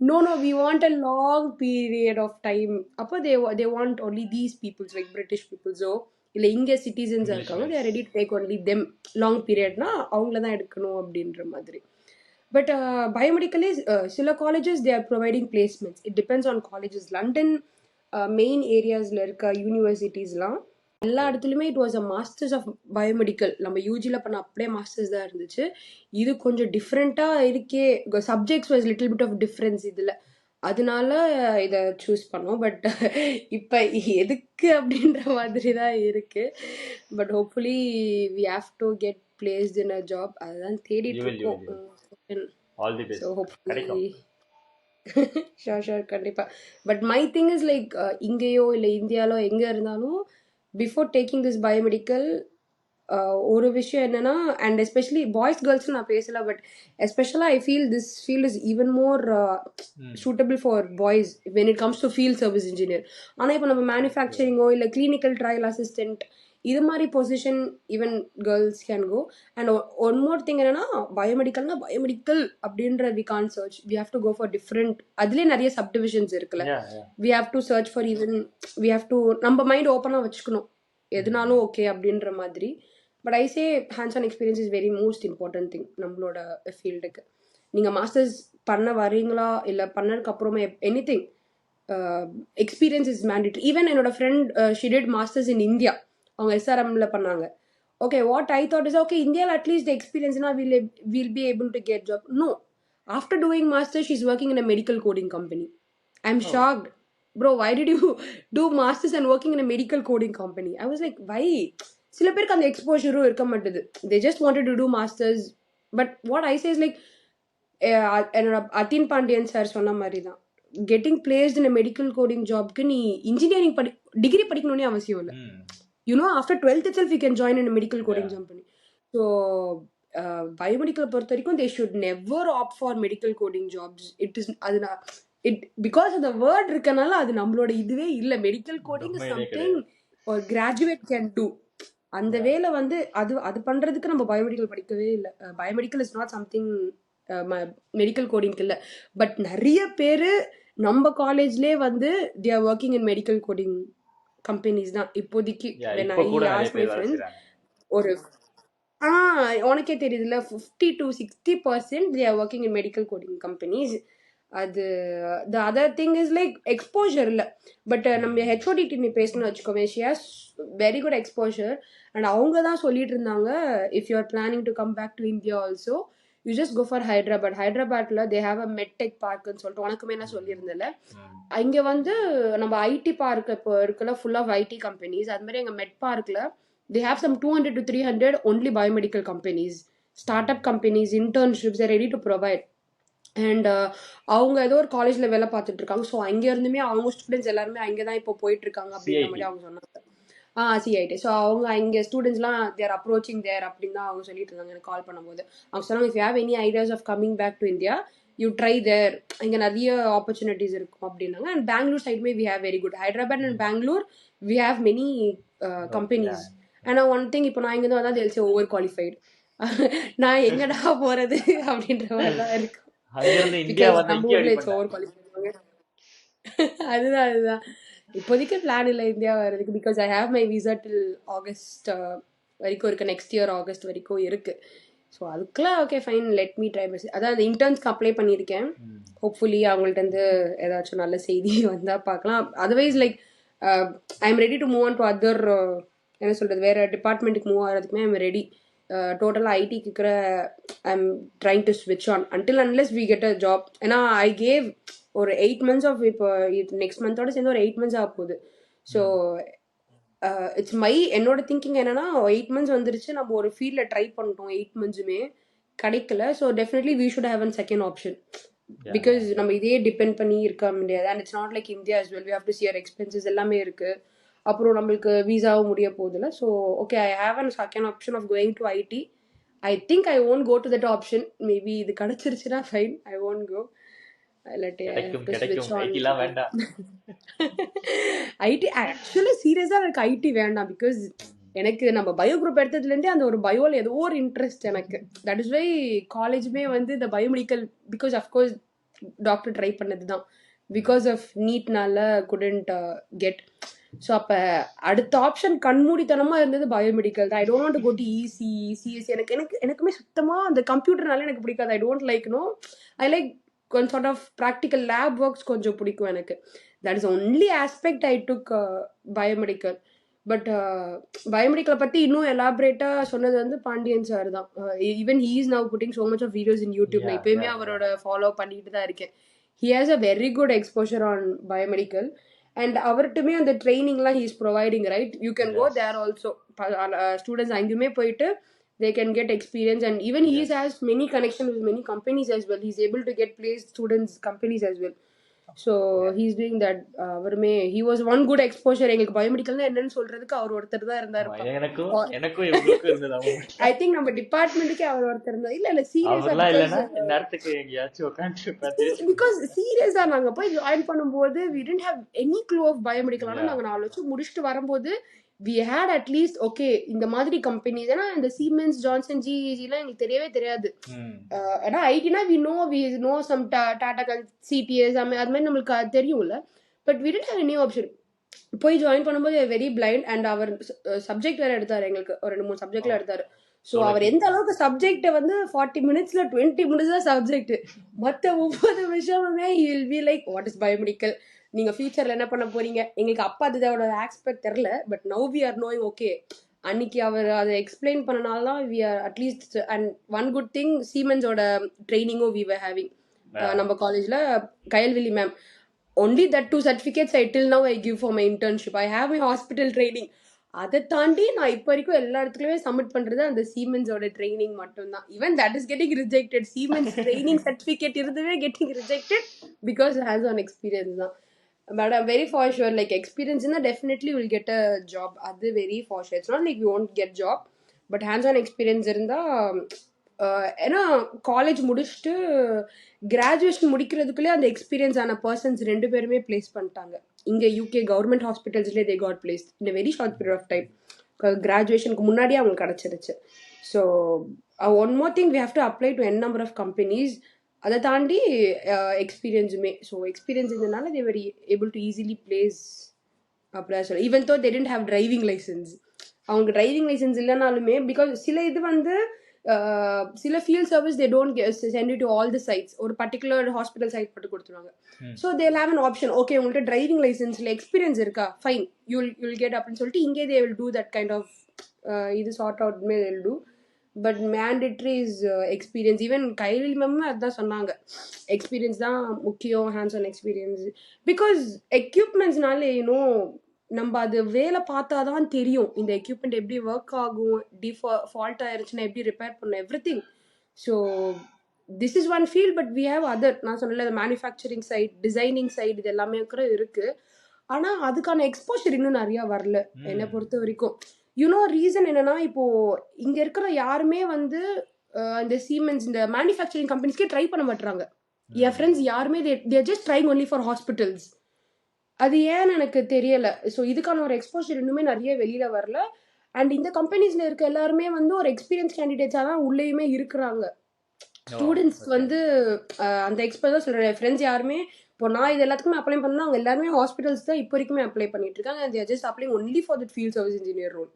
no we want a long period of time. அப்போ they want only these peoples, like British people. So இல்லை இங்கே சிட்டிசன்ஸாக இருக்காங்க, they are ready to take only them. Long பீரியட்னா அவங்கள தான் எடுக்கணும் அப்படின்ற மாதிரி. பட் பயோமெடிக்கல் இஸ் சில colleges they are providing placements. It depends on colleges. London main ஏரியாஸில் இருக்க யூனிவர்சிட்டிஸ்லாம் எல்லா இடத்துலையுமே it was a masters of biomedical. நம்ம யூஜியில் பண்ண அப்படியே மாஸ்டர்ஸ் தான் இருந்துச்சு. இது கொஞ்சம் டிஃப்ரெண்ட்டாக இருக்கே, subjects was little bit of difference இதில், அதனால இதை சூஸ் பண்ணோம். பட் இப்போ எதுக்கு அப்படின்ற மாதிரி தான் இருக்குது. But hopefully we have to get placed in a job. அதுதான் தேடிட்டு இருக்கோம். ஸோ ஹோப்ஃபுல்லி ஷோர் கண்டிப்பா. But my thing is like இங்கேயோ இல்லை இந்தியாலோ எங்கே இருந்தாலும் பிஃபோர் டேக்கிங் திஸ் பயோமெடிக்கல் ஒரு விஷயம் என்னன்னா, அண்ட் எஸ்பெஷலி பாய்ஸ் கேர்ள்ஸ் நான் பேசல, பட் எஸ்பெஷலாக I feel this field is even more suitable for boys when it comes to field service engineer. ஆனால் இப்போ நம்ம மேனுஃபேக்சரிங்கோ இல்லை கிளினிக்கல் ட்ரையல் அசிஸ்டன்ட் இது மாதிரி position even girls can go. And one more thing என்னன்னா, பயோமெடிக்கல்னா பயோமெடிக்கல் அப்படின்ற we can search, we have to go for different. அதுலேயே நிறைய சப் டிவிஷன்ஸ் இருக்குல்ல, we have to search for even, we have to நம்ம mind ஓப்பனாக வச்சுக்கணும் எதுனாலும் ஓகே அப்படின்ற மாதிரி. But I say hands on experience is very most important thing நம்மளோட ஃபீல்டுக்கு. நீங்கள் மாஸ்டர்ஸ் பண்ண வரீங்களா இல்லை பண்ணதுக்கு அப்புறமா any thing experience is mandatory. Even என்னோட friend she did masters in India, அவங்க எஸ்ஆர்எம்ல பண்ணாங்க. Okay, what I thought is okay இந்தியாவில் அட்லீஸ்ட் எக்ஸ்பீரியன்ஸ்னா will be able to get job. No, after doing master she is working in a medical coding company. I am shocked. Bro, why did you do masters and working in a medical coding company? I was like, why? சில பேருக்கு அந்த எக்ஸ்போஷரும் இருக்க மாட்டுது. They just wanted to do masters. But what I say is like, என்னோட அத்தின் Pandian sir சொன்ன மாதிரி தான், getting placed in medical coding ஜாப்க்கு நீ இன்ஜினியரிங் டிகிரி படிக்கணும்னே அவசியம் இல்லை. ஆஃப்டர் 12th itself you can join in a medical coding company. So biomedical பொறுத்த வரைக்கும் they should never opt for medical coding jobs. Because of the word இருக்கனால அது நம்மளோட இதுவே இல்லை. மெடிக்கல் கோடிங் இஸ் சம்திங் ஒரு கிராஜுவேட் கேன் டூ. அந்த வேலை வந்து அது பண்றதுக்கு நம்ம பயோமெடிக்கல் படிக்கவே இல்லை. Biomedical is not something medical கோடிங்க்கு இல்லை. பட் நிறைய பேர் நம்ம காலேஜ்லேயே வந்து they are working in medical coding companies தான் இப்போதைக்கு. ஒரு உனக்கே தெரியுதுல்ல, 50 to 60% they are working in medical coding companies. அது the other thing is like exposure இல்லை. பட் நம்ம ஹெச்ஓடிடி நீ பேசணும்னு வச்சுக்கோமே, she has very good exposure. And அவங்க தான் சொல்லிட்டு இருந்தாங்க, if you are planning to come back to India also, you just go for Hyderabad. ஹைதராபாத்ல they have a medtech பார்க்குன்னு சொல்லிட்டு உனக்குமே நான் சொல்லியிருந்தேன்ல. இங்கே வந்து நம்ம ஐடி பார்க் இப்போ இருக்குல்ல, ஃபுல் ஆஃப் ஐடி கம்பெனிஸ். அது மாதிரி எங்கள் மெட் பார்க்கில் they have some 200 to 300 only biomedical companies, startup companies, internships they're ready to provide. And அவங்க ஏதோ ஒரு காலேஜில் வேலை பார்த்துட்டு இருக்காங்க. ஸோ அங்கே இருந்துமே அவங்க ஸ்டூடெண்ட்ஸ் எல்லாருமே அங்கே தான் இப்போ போயிட்டு இருக்காங்க அப்படின்ற மாதிரி அவங்க சொன்னாங்க. சிஐடி. ஸோ அவங்க இங்கே ஸ்டூடெண்ட்ஸ்லாம் தேர் அப்ரோச்சிங் தேர் அப்படின்னு தான் அவங்க சொல்லிட்டு இருந்தாங்க எனக்கு கால் பண்ணும்போது. அவங்க சொன்னாங்க, if you have any ideas of coming back to India you try there, இங்கே நிறைய ஆப்பர்ச்சுனிட்டிஸ் இருக்கும் அப்படின்னாங்க. அண்ட் பெங்களூர் சைடுமே we have very good. Hyderabad and Bangalore we have many companies. ஆனால் ஒன் திங், இப்போ நான் இங்கே தான் தெரிச்சு ஓவர் குவாலிஃபைடு. நான் எங்கடா போகிறது அப்படின்ற மாதிரி தான் இருக்கும். அதுதான் இப்போதைக்கு பிளான் இல்லை இந்தியா வர்றதுக்கு. Because I have my visa till August வரைக்கும் இருக்கு, நெக்ஸ்ட் இயர் ஆகஸ்ட் வரைக்கும் இருக்கு. ஸோ அதுக்குலாம் okay fine, let me try. அதான் அந்த இன்டர்ன்ஸ்க்கு அப்ளை பண்ணியிருக்கேன். ஹோப்ஃபுல்லி அவங்கள்ட்ட இருந்து ஏதாச்சும் நல்ல செய்தி வந்தால் பார்க்கலாம். Otherwise like I am ready to move on to other, என்ன சொல்கிறது, வேறு டிபார்ட்மெண்ட்டுக்கு மூவ் ஆகிறதுக்குமே ஐ எம் ரெடி. டோட்டலாக ஐடிக்கு இருக்கிற ஐ எம் ட்ரைங் டு ஸ்விட்ச் on until unless we get a job. ஏன்னா ஐ கேவ் ஒரு 8 months ஆஃப், இப்போ நெக்ஸ்ட் மந்தோட சேர்ந்து ஒரு 8 months ஆக போகுது. ஸோ இட்ஸ் என்னோட திங்கிங் என்னன்னா, 8 months வந்துருச்சு, நம்ம ஒரு ஃபீல்டில் ட்ரை பண்ணிட்டோம், 8 monthsமே கிடைக்கல. So definitely we should have an second option. Because நம்ம இதே டிபெண்ட் பண்ணி இருக்க முடியாது. And it's not like India as well, we have to see our expenses எல்லாமே இருக்குது. அப்புறம் நம்மளுக்கு வீசாவும் முடிய போகுதுல. So okay, I have an second option of going to IT. I think I won't go to that option. Maybe இது கிடைச்சிருச்சுன்னா fine, I won't go. IT actually சீரியஸாக எனக்கு ஐடி வேண்டாம். பிகாஸ் எனக்கு நம்ம பயோ குரூப் எடுத்ததுலேருந்தே அந்த ஒரு பயோவில் ஏதோ ஒரு இன்ட்ரெஸ்ட் எனக்கு. தட் இஸ் வை காலேஜுமே வந்து இந்த biomedical, because of course doctor try பண்ணது தான், பிகாஸ் ஆஃப் நீட்னால குடண்ட் கெட். ஸோ அப்போ அடுத்த ஆப்ஷன் கண்மூடித்தனமாக இருந்தது பயோமெடிக்கல் தான். I don't want to go to EC CSC. எனக்குமே சுத்தமாக அந்த கம்ப்யூட்டர்னால எனக்கு பிடிக்காது. I don't like I like கொஞ்சம் sort of practical lab works கொஞ்சம் பிடிக்கும் எனக்கு. That is only aspect I took biomedical. But பயோமெடிக்கலை பற்றி இன்னும் எலாபரேட்டாக சொன்னது வந்து பாண்டியன் சார் தான். Even he is now putting so much of videos in YouTube. நான் இப்போயுமே அவரோட ஃபாலோ பண்ணிட்டு தான் இருக்கேன். He has a very good exposure on biomedical. And அவர்கிட்டமே அந்த ட்ரைனிங்லாம் he is providing, right? You can go there also. Students அங்கேயுமே போயிட்டு they can get experience. And even he has many connections with many companies as well. He's able to get placed students companies as well. So he's doing that. அவருமே he was one good exposure. எங்களுக்கு பயோமெடிக்கல்னா என்னன்னு சொல்றதுக்கு அவர் ஒருத்தர் தான் இருந்தாருப்பா. எனக்கும் இவங்களுக்கும் இருந்தது. ஐ திங்க் நம்ம டிபார்ட்மெண்ட்டுக்கே அவர் ஒருத்தர் இருந்தார். இல்ல சீரியஸா, அவர்லாம் இல்லைன்னா நேரத்துக்கு எங்கேயாச்சும் உட்காந்து பிகாஸ் சீரியஸா நாங்க போய் ஜாயின் பண்ணும்போது we didn't have any clue of biomedical. ஆனா நாங்க 4 வருஷம் முடிச்சுட்டு வரும்போது we had at least okay இந்த மாதிரி கம்பெனிஸ். ஏன்னா இந்த சீமென்ஸ், ஜான்சன், ஜிஇஜி எல்லாம் எங்களுக்கு தெரியவே தெரியாது. ஏன்னா ஐடினா we know some Tata, CTS அது மாதிரி நம்மளுக்கு தெரியும்ல. But we didn't have any option. போய் ஜாயின் பண்ணும்போது வெரி பிளைண்ட். அண்ட் அவர் சப்ஜெக்ட் வேற எடுத்தாரு, எங்களுக்கு ஒரு 2-3 சப்ஜெக்ட்ல எடுத்தாரு. ஸோ அவர் எந்த அளவுக்கு சப்ஜெக்டை வந்து 40 மினிட்ஸ்ல 20 மினிட்ஸ் தான் சப்ஜெக்ட். மற்ற 30 விஷயமுமே will be like what is biomedical, நீங்க ஃபியூச்சர்ல என்ன பண்ண போறீங்க. எங்களுக்கு அப்பா அதோட ஆஸ்பெக்ட் தெரியல. But now we are knowing okay. அன்னைக்கு அவர் அதை எக்ஸ்பிளைன் பண்ணனால தான் we are at least. And one good thing சீமென்ஸோட ட்ரைனிங்கும் வி வர் ஹேவிங் நம்ம காலேஜ்ல. Kayalvizhi ma'am only that 2 certificates till now I give for my internship. I have my hospital training. அதை தாண்டி நான் இப்போ வரைக்கும் எல்லா இடத்துலயுமே சப்மிட் பண்றது அந்த சீமென்ஸோட ட்ரைனிங் மட்டும்தான். Even that is getting rejected. Siemens training certificate இருந்தவே getting rejected because has an experience தான். But I'm very for sure like experience இருந்தால் definitely will get a job. அது very for sure. It's not like you won't get job, but hands on experience இருந்தால். ஏன்னா college முடிச்சுட்டு graduation முடிக்கிறதுக்குள்ளே அந்த experience ஆன persons 2 பேருமே place பண்ணிட்டாங்க. இங்கே யூகே கவர்மெண்ட் ஹாஸ்பிட்டல்ஸ்லேயே they got place in very short period of time. கிராஜுவேஷனுக்கு முன்னாடியே அவங்களுக்கு கிடச்சிருச்சு. So one more thing we have to apply to n number of companies. அதை தாண்டி எக்ஸ்பீரியன்ஸுமே. ஸோ எக்ஸ்பீரியன்ஸ் இருந்ததுனால they very able to easily place. அப்படியா சொல்ல. Even though they tend have driving license. அவங்க டிரைவிங் லைசன்ஸ் இல்லைனாலுமே பிகாஸ் சில இது வந்து சில field service they don't send to all the sites. ஒரு பர்டிகுலர் ஹாஸ்பிட்டல் சைட் மட்டும் கொடுத்துருவாங்க. So they have an option. Okay உங்கள்கிட்ட டிரைவிங் லைசன்ஸ்ல எக்ஸ்பீரியன்ஸ் இருக்கா, ஃபைன் யூல் கெட் அப்படின்னு சொல்லிட்டு இங்கே they will do that kind of இது sort out may will do. But mandatory is experience. Even கைவில் மேம் அதுதான் சொன்னாங்க, எக்ஸ்பீரியன்ஸ் தான் முக்கியம், ஹேண்ட்ஸ் ஆன் எக்ஸ்பீரியன்ஸ். பிகாஸ் எக்யூப்மெண்ட்ஸ்னால நம்ம அது வேலை பார்த்தா தான் தெரியும் இந்த எக்யூப்மெண்ட் எப்படி ஒர்க் ஆகும், ஃபால்ட் ஆயிருச்சுன்னா எப்படி ரிப்பேர் பண்ண everything. So this is one field. But we have other, நான் சொன்னல மேனுஃபேக்சரிங் சைட், டிசைனிங் சைட், இது எல்லாமே கூட இருக்கு. ஆனால் அதுக்கான எக்ஸ்போஷர் இன்னும் நிறையா வரல என்னை பொறுத்த வரைக்கும். ரீசன் என்னன்னா, இப்போ இங்க இருக்கிற யாருமே வந்து இந்த சீமென்ஸ் இந்த மேனுஃபேக்சரிங் கம்பெனிஸ்க்கே ட்ரை பண்ண மாட்டாங்க. என் ஃப்ரெண்ட்ஸ் யாருமே they're just trying only for hospitals. அது ஏன்னு எனக்கு தெரியல. ஸோ இதுக்கான ஒரு எக்ஸ்போஷர் இன்னுமே நிறைய வெளியில வரல. அண்ட் இந்த கம்பெனிஸ்ல இருக்க எல்லாருமே வந்து ஒரு எக்ஸ்பீரியன்ஸ் கேண்டிடேட்ஸா தான் உள்ளேயுமே இருக்கிறாங்க. ஸ்டூடெண்ட்ஸ் வந்து அந்த எக்ஸ்பர்ட் தான் சொல்றேன். ஃப்ரெண்ட்ஸ் யாருமே இப்போ நான் இது எல்லாத்துக்குமே அப்ளை பண்ணா அவங்க எல்லாருமே ஹாஸ்பிட்டல்ஸ் தான் இப்போ வரைக்குமே அப்ளை பண்ணிட்டு இருக்காங்க. And they're just applying only for that field service engineer role.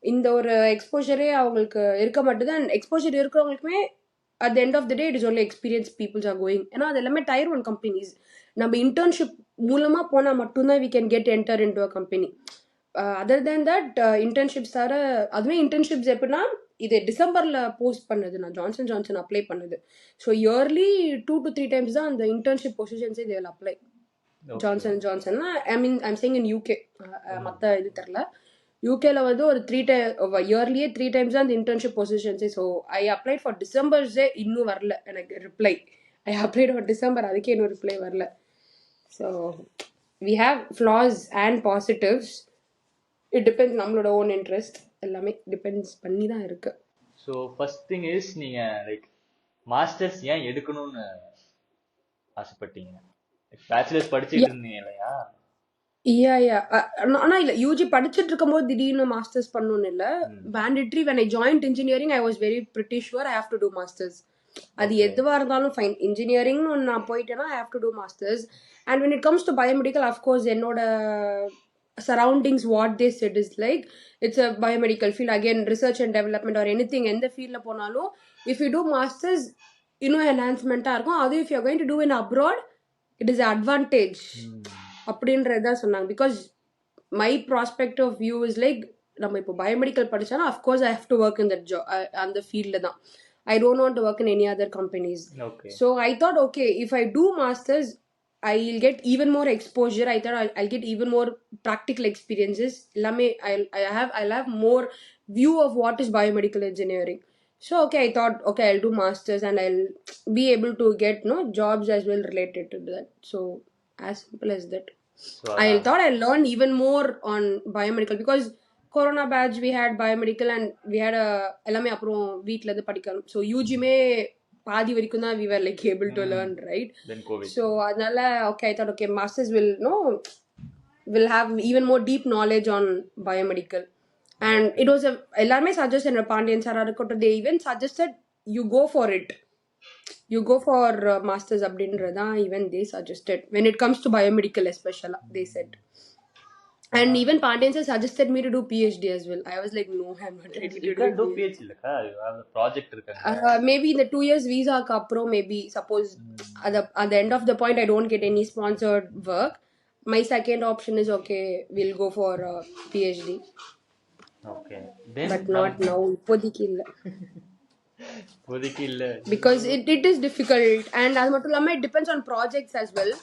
இந்த ஒரு எக்ஸ்போஷரே அவங்களுக்கு இருக்க மாட்டேது. அண்ட் எக்ஸ்போஷர் இருக்கிறவங்களுக்குமே at the end of the day it is only experienced people are going. ஏன்னா அது எல்லாமே tier 1 companies. நம்ம இன்டர்ன்ஷிப் மூலமா போனா மட்டும்தான் we can get enter into a company. Other than that internships தர, அதுவே இன்டர்ன்ஷிப்ஸ் எப்படின்னா இது டிசம்பர்ல போஸ்ட் பண்ணது, நான் ஜான்சன் அப்ளை பண்ணது. ஸோ இயர்லி 2 to 3 times தான் அந்த இன்டர்ன்ஷிப் பொசிஷன்ஸே they will apply. Johnson I'm saying in UK, மற்ற இது தெரில. யூகேல வந்து ஒரு இயர்லியே 3 times தான் அந்த இன்டர்ன்ஷிப் பொசிஷன்ஸே. ஸோ ஐ அப்ளைட் ஃபார் டிசம்பர்ஸே, இன்னும் வரல எனக்கு reply. I applied for December, அதுக்கே இன்னும் ரிப்ளை வரல. So we have flaws and positives. It depends, நம்மளோட ஓன் இன்ட்ரெஸ்ட் எல்லாமே டிபெண்ட்ஸ் பண்ணி தான் இருக்கு. ஸோ ஃபர்ஸ்ட் திங் இஸ் நீங்க லைக் மாஸ்டர்ஸ் ஏன் எடுக்கணும்னு ஆசைப்பட்டீங்க? பேச்சுலர்ஸ் படிச்சுட்டு இருந்தீங்க இல்லையா? ஆனா இல்ல, யூஜி படிச்சுட்டு இருக்கும்போது திடீர்னு மாஸ்டர்ஸ் பண்ணணும்னு இல்ல. Mandatory when I joined engineering I was very pretty sure I have to do masters. அது எதுவா இருந்தாலும் ஃபைன், இன்ஜினியரிங் நான் போயிட்டேன்னா I have to do masters. And when it comes to biomedical, of course என்னோட surroundings what they said is like it's a biomedical field, again research and development or anything, எந்த ஃபீல்ட்ல போனாலும் if you do masters இன்னும் என்ஹான்ஸ்மெண்ட்டாக இருக்கும். அது if you are going to do in abroad it is an advantage அப்படின்றதான் சொன்னாங்க. Because my prospect of view is like, நம்ம இப்போ பயோமெடிக்கல் படிச்சானா of course I have to work in that job, அந்த ஃபீல்டில் தான். I don't want to work in any other companies. So I thought okay if I do masters I will get even more exposure. I thought I'll get even more practical experiences. I'll have more view of what is biomedical engineering. So okay, I thought okay, I'll do masters and I'll be able to get jobs as well related to that. So as simple as that. So I அதான் thought I learned even more on biomedical because corona batch we had biomedical and we had a எல்லாமே அப்புறம் வீட்ல இருந்து படிக்கணும். So UGமே பாதி வரைக்கும் தான் we were like able to learn, right? Then Covid. So அதனால okay I thought okay masters will have even more deep knowledge on biomedical. And it was a எல்லாருமே suggested பாண்டியன் சாரா இருக்கட்டும் they even suggested you go for it. You go for masters அப்படின்றதா even they suggested when it comes to biomedical especially they said. And even Pandian sir suggested me to do PhD as well. I was like, no, I'm not ready to you do can do PhD. PhD இல்லக்கா, project இருக்காங்க. Maybe in the 2 years visa kapro, maybe suppose at the end of the point I don't get any sponsored work. My second option is okay, we'll go for PhD. Okay then But not now. இப்போதைக்கு இல்ல. இப்போதைக்கு இல்ல Because it is difficult and அது மட்டும் இல்லாம it depends on projects as well.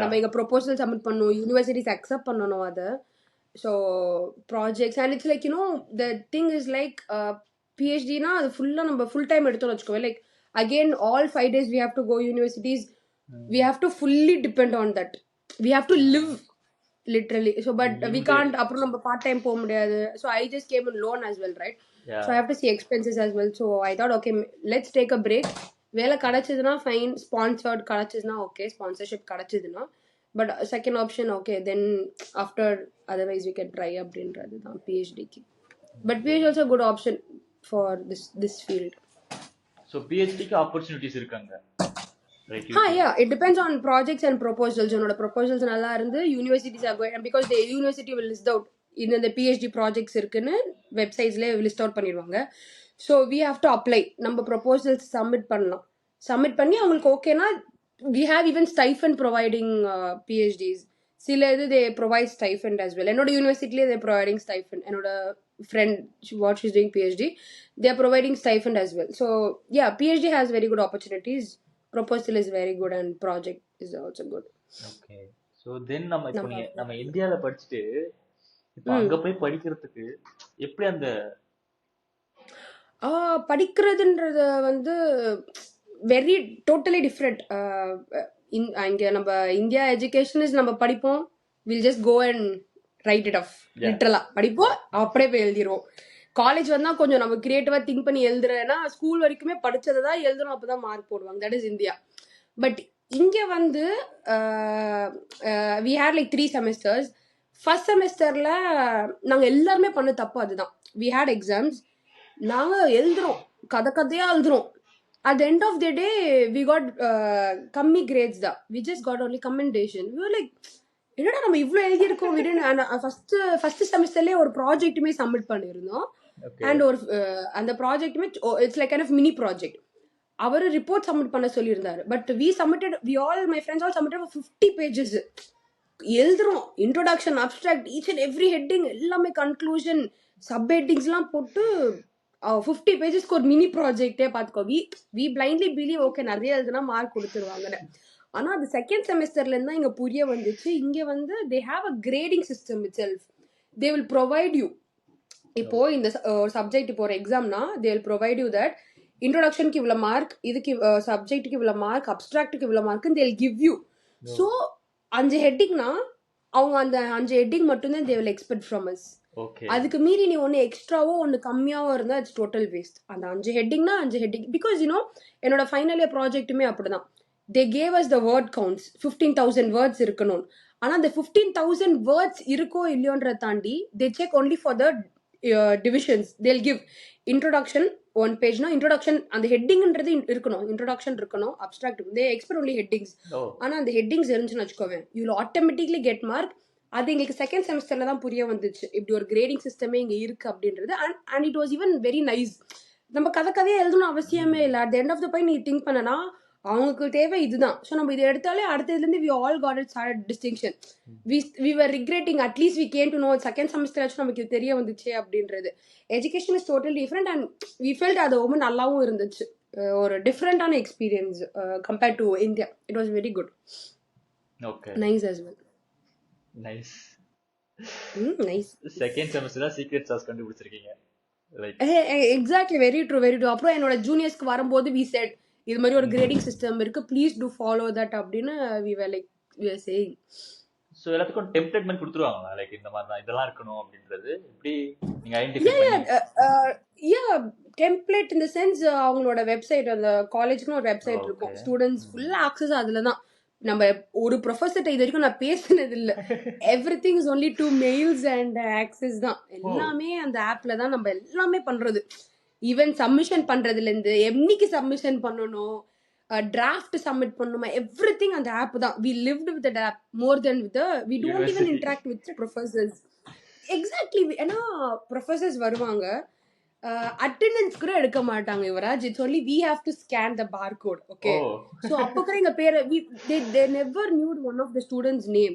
நம்ம இங்க proposal submit பண்ணணும், universities accept பண்ணணும் அத. So projects and it's like the thing is like PhD na அது ஃபுல்லா நம்ம full time எடுத்தோம்னு வச்சுக்கோவே like again all 5 days we have to go universities. We have to fully depend on that. We have to live literally. So but we can't அப்புறம் நம்ம part time போக முடியாது. So I just came on loan as well, right? So I have to see expenses as well. So I thought okay let's take a break. வேலை கிடைச்சதுன்னா fine, sponsored கிடைச்சதுன்னா okay, sponsorship கிடைச்சதுன்னா. But second option okay then after otherwise we can try அப்படின்றது தான் PhD க்கு. But PhD also a good option for this field. ஸோ பிஹெச்டிக்கு opportunities இருக்காங்க. Yeah, it depends on projects and proposals. உன்னோட proposals நல்லா இருந்து universities are going, and because the university will list out இந்த PhD projects இருக்குன்னு வெப்சைட்ஸ்ல list out பண்ணிடுவாங்க. So we have to apply. நம்ம proposals submit பண்ணலாம். Submit பண்ணி அவங்களுக்கு ஓகேனா we have even stipend providing PhDs. சில இது they provide stipend as well. என்னோட யூனிவர்சிட்டிலே they providing stipend. என்னோட friend what she's doing PhD, they are providing stipend as well. So yeah, PhD has very good opportunities. Proposal is very good and project is also good. Okay so then நம்ம இந்தியால படிச்சுட்டு இப்போ அங்க போய் படிக்கிறதுக்கு எப்படி அந்த படிக்கிறதுன்றது வந்து வெரி டோட்டலி டிஃப்ரெண்ட். இங்கே நம்ம இந்தியா எஜுகேஷன் இஸ் நம்ம படிப்போம், will just go and write it off, லிட்டரலா படிப்போம் அப்படியே போய் எழுதிடுவோம். காலேஜ் வந்தா கொஞ்சம் நம்ம கிரியேட்டிவா திங்க் பண்ணி எழுதுறேன்னா ஸ்கூல் வரைக்குமே படிச்சதை தான் எழுதணும், அப்பதான் மார்க் போடுவாங்க. That is India. பட் இங்க வந்து we had like 3 semesters. First செமஸ்டர்ல நாங்க எல்லாருமே பண்ண தப்பு அதுதான். வி ஹேட் எக்ஸாம்ஸ், நாங்க எழுதுறோம், கதையா எழுதுறோம். At the end of the day we got கம்மி grades தான். We just got only commendation. We were like என்னடா நம்ம இவ்வளவு எழுதியிருக்கோம். ஃபர்ஸ்ட் செமஸ்டர்லயே ஒரு ப்ராஜெக்ட்டுமே சப்மிட் பண்ணியிருந்தோம். அண்ட் ஒரு அந்த ப்ராஜெக்ட்டுமே it's like kind of mini project. அவர் ரிப்போர்ட் சப்மிட் பண்ண சொல்லியிருந்தாரு. But we all my friends all submitted 50 pages. எழுதுறோம், introduction, abstract, each and every heading எல்லாமே, கன்க்ளூஷன், சப் ஹெட்டிங்ஸ்லாம் போட்டு 50 pagesக்கு ஒரு மினி ப்ராஜெக்டே பார்த்துக்கோ. வி பிளைண்ட்லி பிலீவ் ஓகே நிறைய எழுதுனா மார்க் கொடுத்துருவாங்கன்னு. ஆனா அது செகண்ட் செமஸ்டர்ல இருந்தா இங்க புரிய வந்துச்சு. இங்க வந்து they have a grading system itself. They will provide you. இப்போ இந்த சப்ஜெக்ட் இப்போ ஒரு எக்ஸாம்னா they will provide you that இன்ட்ரோடக்ஷனுக்கு இவ்வளோ மார்க், இதுக்கு சப்ஜெக்ட்டுக்கு இவ்வளோ மார்க், அப்ஸ்ட்ராக்டுக்கு இவ்வளோ mark, they will give you. So 5 ஹெட்டிங்னா அவங்க அந்த 5 ஹெட்டிங் மட்டும்தான் they will expect from us. அதுக்கு மீறி நீ ஒன்று எக்ஸ்ட்ராவோ ஒன்று கம்மியாவோ இருந்தா இட்ஸ் டோட்டல் வேஸ்ட். அந்த 5 ஹெட்டிங்னா 5 ஹெட்டிங். பிகாஸ் என்னோட ஃபைனல் இயர் ப்ராஜெக்ட்டுமே அப்படிதான். They gave us the word counts, 15,000 words இருக்கணும். ஆனா அந்த 15,000 words இருக்கோ இல்லையோன்றத தாண்டி they check only for the divisions. They'll give introduction 1 page னா introduction அந்த ஹெட்டிங்ன்றது இருக்கணும், introduction இருக்கணும், abstract. They expect only headings. ஆனா அந்த headings இருந்துச்சுன்னு வச்சுக்கோவேன், you will automatically get mark. அது எங்களுக்கு செகண்ட் செமஸ்டர்ல தான் புரிய வந்துச்சு இப்படி ஒரு கிரேடிங் சிஸ்டமே இங்க இருக்கு அப்படின்றது. And it was even very nice. நம்ம கதையா எழுதணும் அவசியமே இல்லை. At the end of the point நீ திங்க் பண்ணனா அவங்களுக்கு தேவை இதுதான். ஸோ நம்ம இதை எடுத்தாலே அடுத்ததுலேருந்து we all got it start distinction. We were regretting at least we came to know second semester ஆச்சும் நமக்கு தெரிய வந்துச்சு அப்படின்றது. Education is total different and we felt அது ரொம்ப நல்லாவும் இருந்துச்சு. ஒரு டிஃப்ரெண்டான experience compared to India. It was very good. Okay, nice as well. Nice. Nice. Second செமஸ்டர்ல சீக்ரெட் சாஸ் கண்டுபிடிச்சிருக்கீங்க. Exactly, very true, very true. அப்புறம் என்னோட ஜூனியர்ஸ்க்கு வரும்போது வி செட் இது மாதிரி ஒரு கிரேடிங் சிஸ்டம் இருக்கு, ப்ளீஸ் டூ ஃபாலோ தட் அப்படின்னு we were like we are saying. So எல்லாத்துக்கும் டெம்ப்ளேட் மாதிரி கொடுத்துருவாங்களா, லைக் இந்த மாதிரி தான் இதெல்லாம் இருக்கணும் அப்படின்றது எப்படி நீங்க ஐடென்டிஃபை பண்ணி? டெம்ப்ளேட் இன் த சென்ஸ் அவங்களோட வெப்சைட், அந்த காலேஜுக்குன்னு ஒரு வெப்சைட் இருக்கும், ஸ்டூடெண்ட்ஸ் ஃபுல்லா ஆக்சஸ் அதுல தான். நம்ம ஒரு ப்ரொஃபஸர்கிட்ட இது வரைக்கும் நான் பேசினது இல்லை. Every thing is only 2 mails and access தான். எல்லாமே அந்த ஆப்ல தான் நம்ம எல்லாமே பண்றது. ஈவன் சப்மிஷன் பண்றதுல இருந்து என்னைக்கு சப்மிஷன் பண்ணணும், டிராஃப்ட் சப்மிட் பண்ணுமா, எவ்ரி திங் அந்த ஆப் தான். We lived with that app more than with we don't even interact with professors. Exactly. ஏன்னா ப்ரொஃபஸர்ஸ் வருவாங்க, அட்டெண்டன்ஸ் கூட எடுக்க மாட்டாங்க Yuvaraj. It's only we have to scan the barcode. Okay, so அப்போ கூட எங்க பேரை they never knew one of the students name.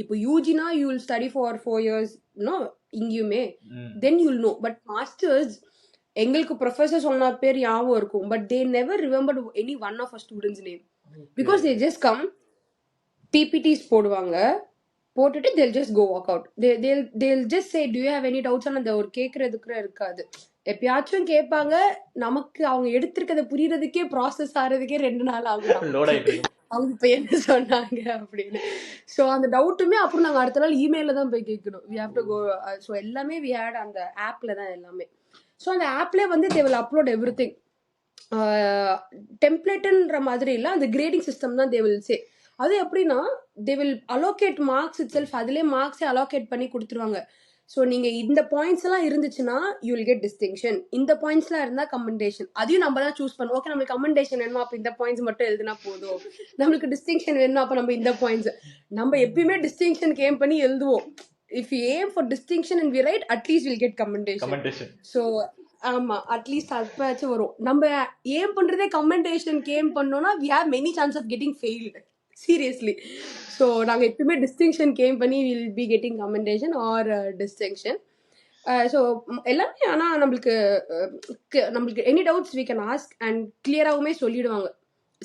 இப்போ யூஜினா you will study for 4 years no இங்கேயுமே, then you will know. But masters எங்களுக்கு professor சொன்ன பேர் ஞாபகம் இருக்கும், but they never remembered any one of a students name. Because they just come, PPTs போடுவாங்க, போட்டுட்டு they'll just go walk out. They'll just say do you have any doubts. அந்த ஒரு கேட்கறதுக்கு இருக்காது. எப்பயாச்சும் கேட்பாங்க, நமக்கு அவங்க எடுத்திருக்கத புரியறதுக்கே ப்ராசஸ் ஆகிறதுக்கே 2 நாள் ஆகும். அவங்க இப்ப என்ன சொன்னாங்க அப்படின்னு. ஸோ அந்த டவுட்டுமே அப்புறம் நாங்கள் அடுத்த நாள் இமெயில தான் போய் கேட்கணும். We have to go. So எல்லாமே வி ஹேட் அந்த ஆப்ல தான் எல்லாமே. ஸோ அந்த ஆப்லேயே வந்து they will upload everything. டெம்ப்ளேட்டுன்ற மாதிரி இல்லை, அந்த கிரேடிங் சிஸ்டம் தான் தே வில் சே. அது எப்படின்னா they will allocate marks itself. அதுலேயே மார்க்ஸே அலோகேட் பண்ணி கொடுத்துருவாங்க. ஸோ நீங்கள் இந்த பாயிண்ட்ஸ் எல்லாம் இருந்துச்சுன்னா யூ வில் கெட் டிஸ்டிங்ஷன், இந்த பாயிண்ட்ஸ்லாம் இருந்தால் கமெண்டேஷன். அதையும் நம்ம தான் சூஸ் பண்ணுவோம். ஓகே, நம்மளுக்கு கமெண்டேஷன் வேணுமா, அப்போ இந்த பாயிண்ட்ஸ் மட்டும் எழுதுனா போதும். நம்மளுக்கு டிஸ்டிங்ஷன் வேணுமா, அப்போ நம்ம இந்த பாயிண்ட்ஸ். நம்ம எப்பயுமே டிஸ்டிங்ஷன் கேம் பண்ணி எழுதுவோம். If you aim for distinction and we write, at least will get commendation. So ஆமா, அட்லீஸ்ட் அப்பாச்சும் வரும். நம்ம ஏம் பண்றதே கமெண்டேஷன் கேம் பண்ணோம்னா we have many chance of getting failed, seriously. So நாங்கள் எப்பவுமே டிஸ்டிங்ஷன் கேம் பண்ணி will be getting commendation or distinction. So எல்லாமே. ஆனால் நம்மளுக்கு any doubts we can ask and கிளியராகவுமே சொல்லிடுவாங்க.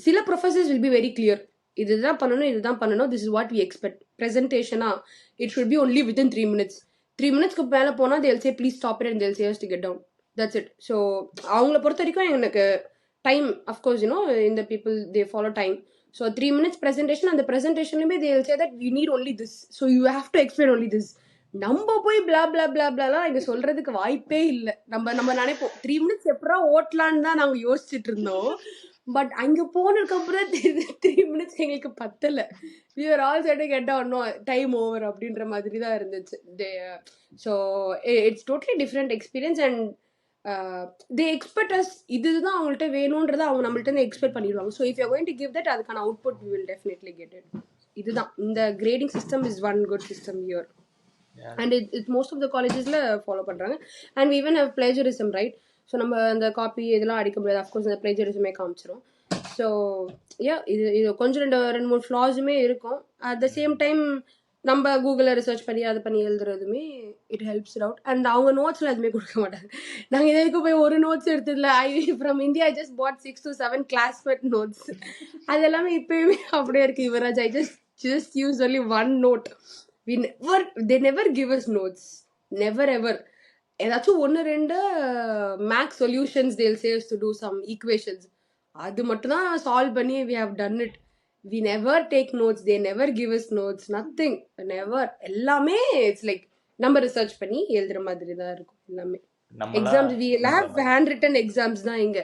சில professors will be very clear, இதுதான் பண்ணணும், this is what we expect. ப்ரெசன்டேஷனா it should be only within 3 minutes. 3 minutesக்கு மேலே போனால் they'll say please stop it and they'll say us to get down. That's it. So அவங்கள பொறுத்த வரைக்கும் எனக்கு டைம், அஃப்கோர்ஸ் யூனோ இந்த people they follow time. So 3 minutes presentation, அந்த ப்ரெசன்டேஷன்லையுமே they will say that you need only this, so you have to explain only this. நம்ம போய் பிளா பிளா பிளா பிளாலாம் இங்கே சொல்றதுக்கு வாய்ப்பே இல்லை. நம்ம நினைப்போம் 3 minutes எப்படா ஓட்டலான்னு தான் நாங்கள் யோசிச்சுட்டு இருந்தோம். பட் அங்கே போனதுக்கு அப்புறம் 3 minutes எங்களுக்கு பத்தலை. we were all said to get down, no time over அப்படின்ற மாதிரி தான் இருந்துச்சு. So it's totally different experience and they expect us, இதுதான் அவங்கள்ட்ட வேணும்ன்றதை அவங்க நம்மள்ட்ட எக்ஸ்பெக்ட் பண்ணிடுவாங்க. So if you going to give that, அதுக்கான output we will definitely get it. இதுதான் இந்த grading system is one good system here. And it most of the காலேஜஸ்ல ஃபாலோ பண்றாங்க. And we even have plagiarism, right? So நம்ம அந்த copy இதெல்லாம் அடிக்க முடியாது, அஃப்கோர்ஸ் அந்த பிளேஜரிசமே காமிச்சிரும். ஸோ இது கொஞ்சம் 2-3 ஃப்ளாஸுமே இருக்கும். அட் த சேம் டைம் நம்ம கூகுளில் ரிசர்ச் பண்ணி அதை பண்ணி எழுதுறதுமே it helps it out. And அவங்க நோட்ஸ்லாம் எதுவுமே கொடுக்க மாட்டாங்க. நாங்கள் இது வரைக்கும் போய் ஒரு நோட்ஸ் எடுத்ததில்ல. From India I just bought 6 to 7 classmate notes. அது எல்லாமே இப்பயுமே அப்படியே இருக்கு யுவராஜ். ஐ just use only one note. They never give us notes, never ever. ஏதாச்சும் 1-2 max solutions they'll say us to do some equations, அது மட்டும் தான் சால்வ் பண்ணி we have done it. We never take notes, they never give us notes, nothing, never. எல்லாமே it's like நம்ம research பண்ணி எழுதுற மாதிரி தான் இருக்கும் எல்லாமே. Exams we will have hand written exams தான் இங்க,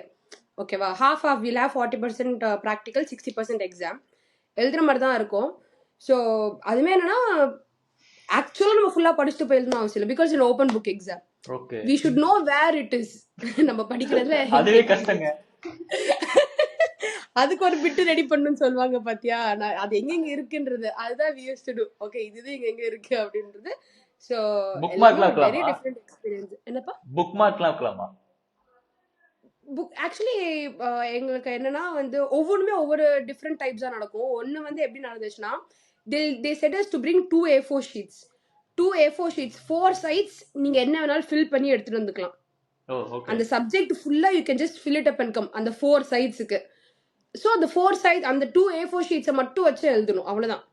ஓகேவா? half we'll have 40% practical, 60% exam எழுதுற மாதிரி தான் இருக்கும். ஸோ அதுமே என்னன்னா ஆக்சுவலாக நம்ம ஃபுல்லாக படிச்சுட்டு போய் எழுதணும் அவசியம் இல்லை, because in open book exam we should know where it is. நம்ம படிக்கிறதுல அதுவே கஷ்டங்க. அதுக்கு ஒரு பிட்டு ரெடி பண்ணணும்னு சொல்லுவாங்க பாத்தியா, அது எங்க இருக்குன்றது அதுதான் we used to do. Okay, இது எங்க இருக்கு அப்படின்றது. So very different experience. என்னப்பா புக்மார்க்லாம் இருக்கலாமா? புக் ஆக்சுவலி எங்களுக்கு என்னன்னா வந்து ஒவ்வொன்றுமே ஒவ்வொரு டிஃப்ரெண்ட் டைப்ஸா நடக்கும். ஒன்று வந்து எப்படி நடந்துச்சுன்னா they said us to bring 2 A4 sheets, 4 sides. நீங்க என்ன வேணாலும் ஃபில் பண்ணி எடுத்துட்டு வந்துக்கலாம். அந்த சப்ஜெக்ட் ஃபுல்லா you can just fill it up and come அந்த 4 sides-க்கு. ஸோ அந்த 4 sides அந்த 2 A4 sheets-ஐ மட்டும் வச்சு எழுதணும், அவ்வளவுதான்.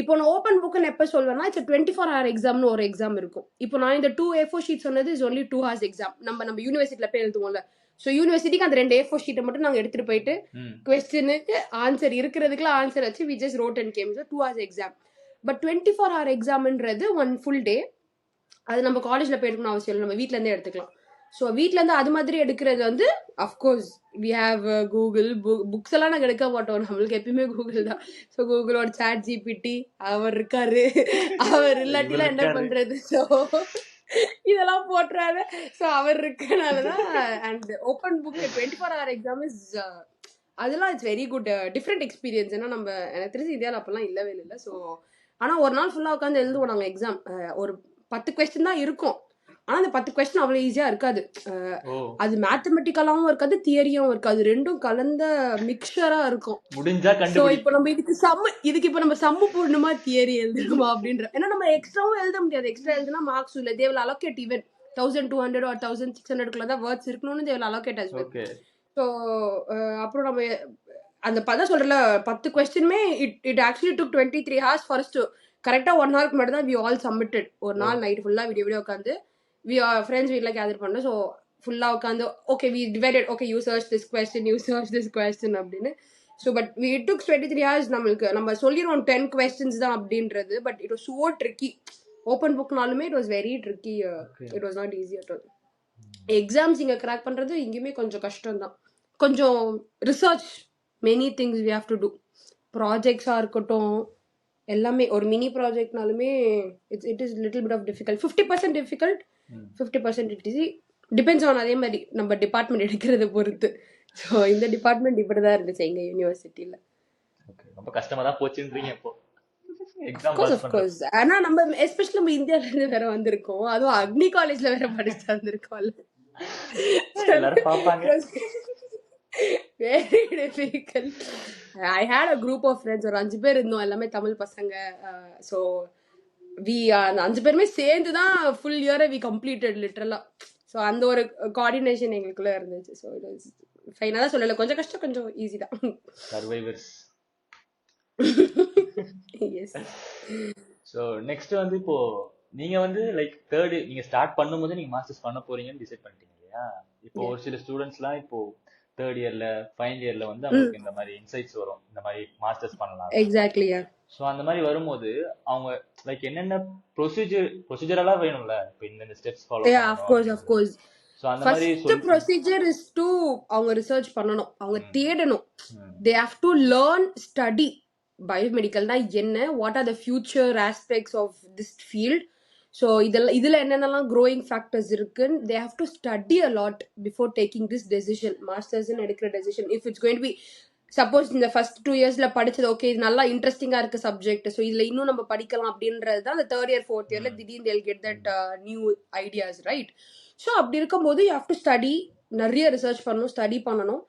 இப்போ நான் ஓப்பன் புக்குன்னு எப்போ சொல்வேன்னா இட்ஸ் 24-hour எக்ஸாம்னு ஒரு எக்ஸாம் இருக்கும். இப்போ நான் இந்த 2 A4 sheets சொன்னது இஸ் ஒன்லி 2 hours எக்ஸாம். நம்ம யூனிவர்சிட்டியில போய் எழுதுவோம்ல, ஸோ யூனிவர்சிட்டிக்கு அந்த 2 A4 ஷீட்டை மட்டும் நாங்கள் எடுத்துகிட்டு போயிட்டு கொஸ்டினுக்கு ஆன்சர் இருக்கிறதுக்குலாம் ஆன்சர் வச்சு we just wrote and came 2 hours exam. பட் 24 hour எக்ஸாம்ன்றது 1 full day. அது நம்ம காலேஜில் போய் எடுக்கணும் அவசியம் இல்லை, நம்ம வீட்டிலேருந்தே எடுத்துக்கலாம். ஸோ வீட்டிலேருந்து அது மாதிரி எடுக்கிறது வந்து of course we have Google books எல்லாம் நாங்கள் எடுக்க மாட்டோம், நம்மளுக்கு எப்பயுமே கூகுள் தான். ஸோ கூகுளோட சாட் ஜிபிடி அவர் இருக்காரு, அவர் இல்லாட்டிலாம் என்ன பண்ணுறது, ஸோ இதெல்லாம் போட்டுறாரு. ஸோ அவர் இருக்கனாலதான். And open book 24 hour exam is அதெல்லாம் it's very good different experience. ஏன்னா நம்ம எனக்கு தெரிஞ்சு இந்தியாவில் அப்பெல்லாம் இல்லவே இல்லை. ஸோ ஆனால் ஒரு நாள் ஃபுல்லாக உட்காந்து எழுதுவோம் நாங்கள் எக்ஸாம். ஒரு 10 கொஸ்டின் தான் இருக்கும். ஆனா அந்த 10 கொஸ்டின் அவ்வளவு ஈஸியா இருக்காது. அது மேத்தமெட்டிக்கலாவும் இருக்காது, தியரியாவும் இருக்காது, ரெண்டும் கலந்த மிக்சரா இருக்கும். இப்ப நம்ம இதுக்கு இப்ப நம்ம சம்மு போடணுமா தியரி எழுதணுமா அப்படின்ற. ஏன்னா நம்ம எக்ஸ்ட்ராவும் எழுத முடியாது. எக்ஸ்ட்ரா எழுதுனா மார்க்ஸ் இல்ல. They will allocate even 1200 or 1600 தான் வேர்ட்ஸ் இருக்கணும்னு they will allocate as well. So அப்புறம் நம்ம அந்த பதம் சொல்றல 10 கொஸ்டினுமே it actually took 23 hours for us to கரெக்டா 1 hour மட்டும் தான் we all submitted. ஒரு நாள் நைட் ஃபுல்லா வீடியோ உட்காந்து we are friends வீட்டில் கேதர் பண்ணோம். ஸோ ஃபுல்லாக உட்காந்து okay we divided, okay you search this question அப்படின்னு. So but it took 23 hours. நம்மளுக்கு நம்ம சொல்லிடுவோம் 10 questions தான் அப்படின்றது. But it was so tricky. Open புக்னாலுமே it was very tricky. It was not easy at all. Exams இங்கே crack பண்ணுறது இங்கேயுமே கொஞ்சம் கஷ்டம் தான். கொஞ்சம் research, many things we have to do. ப்ராஜெக்ட்ஸாக இருக்கட்டும், எல்லாமே ஒரு மினி ப்ராஜெக்ட்னாலுமே it is little bit of difficult. 50% difficult, 50% it is depends on அதே மாதிரி நம்ம டிபார்ட்மெண்ட் எடுக்கிறத பொறுத்து. ஸோ இந்த டிபார்ட்மெண்ட் இப்படி தான் இருந்துச்சு எங்கள் யூனிவர்சிட்டியில். ரொம்ப கஷ்டமாக தான் போச்சுன்றீங்க இப்போ. ஆனா நம்ம எஸ்பெஷலி நம்ம இந்தியால இருந்து வேற வந்திருக்கோம், அதுவும் அக்னி காலேஜ்ல வேற படிச்சு வந்திருக்கோம்ல. எல்லாரும் பாப்பாங்க. Very difficult. I had a group of friends, ஒரு 5 பேர் இருந்தோம், எல்லாமே தமிழ் பசங்க. ஸோ அந்த 5 பேருமே சேர்ந்து தான் ஃபுல் இயரை வி கம்ப்ளீட்டட் லிட்டரலா. ஸோ அந்த ஒரு கோஆர்டினேஷன் எங்களுக்குள்ள இருந்துச்சு. ஸோ ஃபைனாக தான் சொல்லலை, கொஞ்சம் கஷ்டம் கொஞ்சம் ஈஸி தான். சர்வைவர்ஸ். எஸ். ஸோ நெக்ஸ்ட் வந்து இப்போ நீங்க வந்து லைக் தேர்ட் நீங்க ஸ்டார்ட் பண்ணும்போது நீங்க மாஸ்டர்ஸ் பண்ண போறீங்கன்னு டிசைட் பண்ணிட்டீங்க இல்லையா? இப்போ ஒரு சில ஸ்டூடெண்ட்ஸ்லாம் இப்போ தேர்ட் இயர்ல ஃபைனல் இயர்ல வந்து அவங்களுக்கு இந்த மாதிரி இன்சைட்ஸ் வரும், இந்த மாதிரி மாஸ்டர்ஸ் பண்ணலாம். எக்ஸாக்ட்லி. ஸோ அந்த மாதிரி வரும்போது அவங்க லைக் என்னென்ன ப்ரொசீஜரெல்லாம் வேணும்ல, இப்போ இந்த steps follow. Of course. So அந்த மாதிரி ஃபர்ஸ்ட் ப்ரொசீஜர் இஸ் டு அவங்க ரிசர்ச் பண்ணணும், அவங்க தேடணும். They have to learn, study பயோமெடிக்கல்னா என்ன, what are the future aspects of this field. So இதில் என்னென்னலாம் க்ரோயிங் ஃபேக்டர்ஸ் இருக்குன்னு they have to study a lot before taking this decision, மாஸ்டர்ஸ்ன்னு எடுக்கிற decision. If it's going to be suppose இந்த first 2 yearsல படிச்சது ஓகே இது நல்லா இன்ட்ரெஸ்டிங்காக இருக்குது சப்ஜெக்ட், ஸோ இதில் இன்னும் நம்ம படிக்கலாம் அப்படின்றது தான் அந்த தேர்ட் இயர் ஃபோர்த் இயர்ல திடீர்னு they'll get that new ideas, right? So அப்படி இருக்கும்போது யூ ஹாவ் டு ஸ்டடி, நிறைய ரிசர்ச் பண்ணணும், ஸ்டடி பண்ணணும்.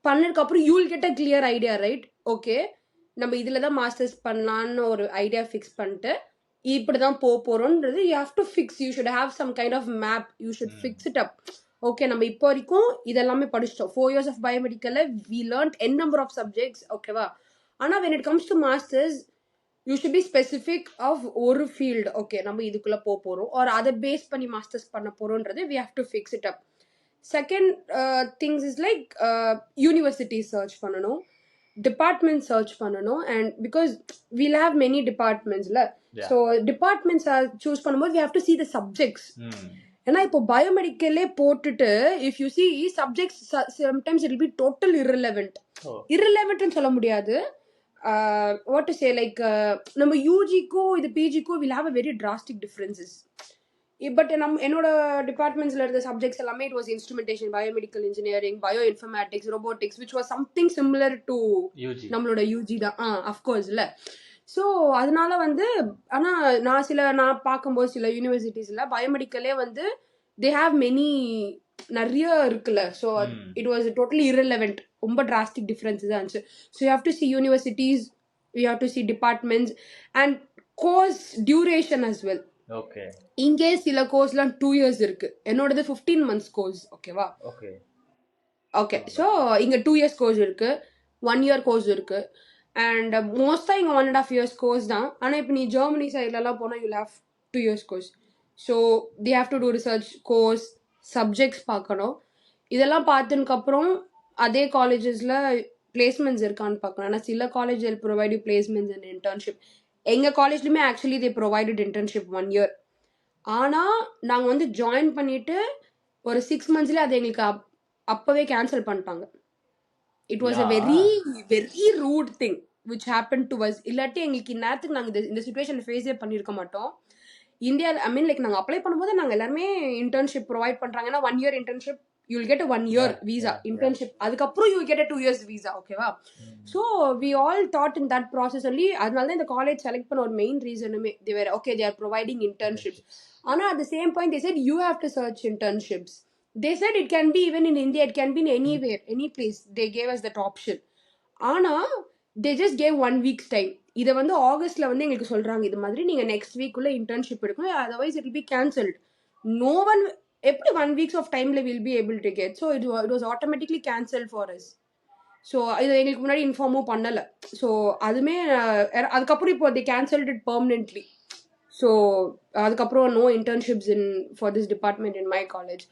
பண்ணதுக்கப்புறம் you will get a clear idea, right? Okay நம்ம இதில் தான் மாஸ்டர்ஸ் பண்ணலான்னு ஒரு ஐடியா ஃபிக்ஸ் பண்ணிட்டு இப்படி தான் போகிறோன்றது you have to fix. You should have some kind of map, you should fix it up. Okay நம்ம இப்போ வரைக்கும் இதெல்லாமே படிச்சிட்டோம். 4 years ஆஃப் பயோமெடிக்கல்ல we learned n number of subjects, ஓகேவா? ஆனால் when it comes to masters you should be specific of ஒரு field. Okay நம்ம இதுக்குள்ளே போகிறோம் ஆர் அதை பேஸ் பண்ணி மாஸ்டர்ஸ் பண்ண போகிறோன்றது we have to fix it up. Second things is like university search பண்ணணும், டிபார்ட்மெண்ட் சர்ச் பண்ணணும். And because we'll have many டிபார்ட்மெண்ட்ஸ்ல, ஸோ டிபார்ட்மெண்ட்ஸ் சூஸ் பண்ணும்போது we have to see the subjects. ஏன்னா இப்போ பயோமெடிக்கல்லே போட்டுட்டு if you see subjects sometimes it will be total irrelevant சொல்ல முடியாது. வாட் டு சே லைக் நம்ம யூஜிக்கும் இது பிஜிக்கும் will have a very drastic differences. But என்னோட டிபார்ட்மெண்ட்ஸ்ல இருந்த சப்ஜெக்ட்ஸ் எல்லாமே it was instrumentation, biomedical engineering, bioinformatics, robotics, which was something similar to நம்மளோட யூஜி தான். அஃப்கோர்ஸ் இல்லை. ஸோ அதனால வந்து ஆனால் நான் பார்க்கும்போது சில யூனிவர்சிட்டிஸில் பயோமெடிக்கலே வந்து தே ஹாவ் மெனி நிறைய இருக்குல்ல. So it was totally irrelevant, ரொம்ப டிராஸ்டிக் டிஃப்ரென்ஸஸ் தான் இருந்துச்சு. So you have to see universities, you have to see departments and course duration as well. Okay இங்கே சில கோர்ஸ்லாம் 2 years இருக்கு, என்னோடது 15 months கோர்ஸ், ஓகேவா? ஓகே ஸோ இங்கே 2 years கோர்ஸ் இருக்கு, 1 year கோர்ஸ் இருக்கு, அண்ட் மோஸ்ட்டாக இங்கே 1.5 years கோர்ஸ் தான். ஆனால் இப்போ நீ ஜெர்மனி சைட்லலாம் போனால் you have 2 years course. So they have to do research, course, subjects பார்க்கணும். இதெல்லாம் பார்த்ததுக்கு அப்புறம் அதே காலேஜஸ்ல பிளேஸ்மெண்ட்ஸ் இருக்கான்னு பார்க்கணும். ஆனால் சில college provide you placements and internship. எங்கள் காலேஜ்லையுமே actually they provided internship 1 year. ஆனால் நாங்கள் வந்து ஜாயின் பண்ணிட்டு ஒரு 6 monthsலேயே அதை எங்களுக்கு அப்போவே கேன்சல் பண்ணிட்டாங்க. It was a very very rude thing which happen to us. இல்லாட்டி எங்களுக்கு இந்நேரத்துக்கு நாங்கள் இந்த சுச்சுவேஷன் ஃபேஸே பண்ணியிருக்க மாட்டோம். இந்தியா ஐ மீன் லைக் நாங்கள் அப்ளை பண்ணும்போது நாங்கள் எல்லாருமே இன்டர்ன்ஷிப் ப்ரொவைட் பண்ணுறாங்கன்னா 1 year internship, you will get 1 year visa internship. அதுக்கப்புறம் யூ கெட் 2 years visa. ஓகேவா? So we all thought in that process only. அதனால தான் இந்த காலேஜ் செலக்ட் பண்ண ஒரு main ரீசனுமே they were okay they are providing internships. ஆனால் at the same point they said you have to search internships. They said it can be even in India, it can be in anywhere, any place. They gave us that option. ஆனா they just gave 1 week's time. இதை வந்து ஆகஸ்ட்ல வந்து எங்களுக்கு சொல்றாங்க இது மாதிரி நீங்க next வீக்குள்ள இன்டர்ன்ஷிப் எடுக்கணும், otherwise it will be cancelled. No one எப்படி 1 weeks of டைம்ல will be able to get. So it was automatically cancel for us. So இது எங்களுக்கு முன்னாடி இன்ஃபார்மும் பண்ணலை. ஸோ அதுமே அதுக்கப்புறம் இப்போ they cancelled it permanently. So அதுக்கப்புறம் no internships in for this department in my college.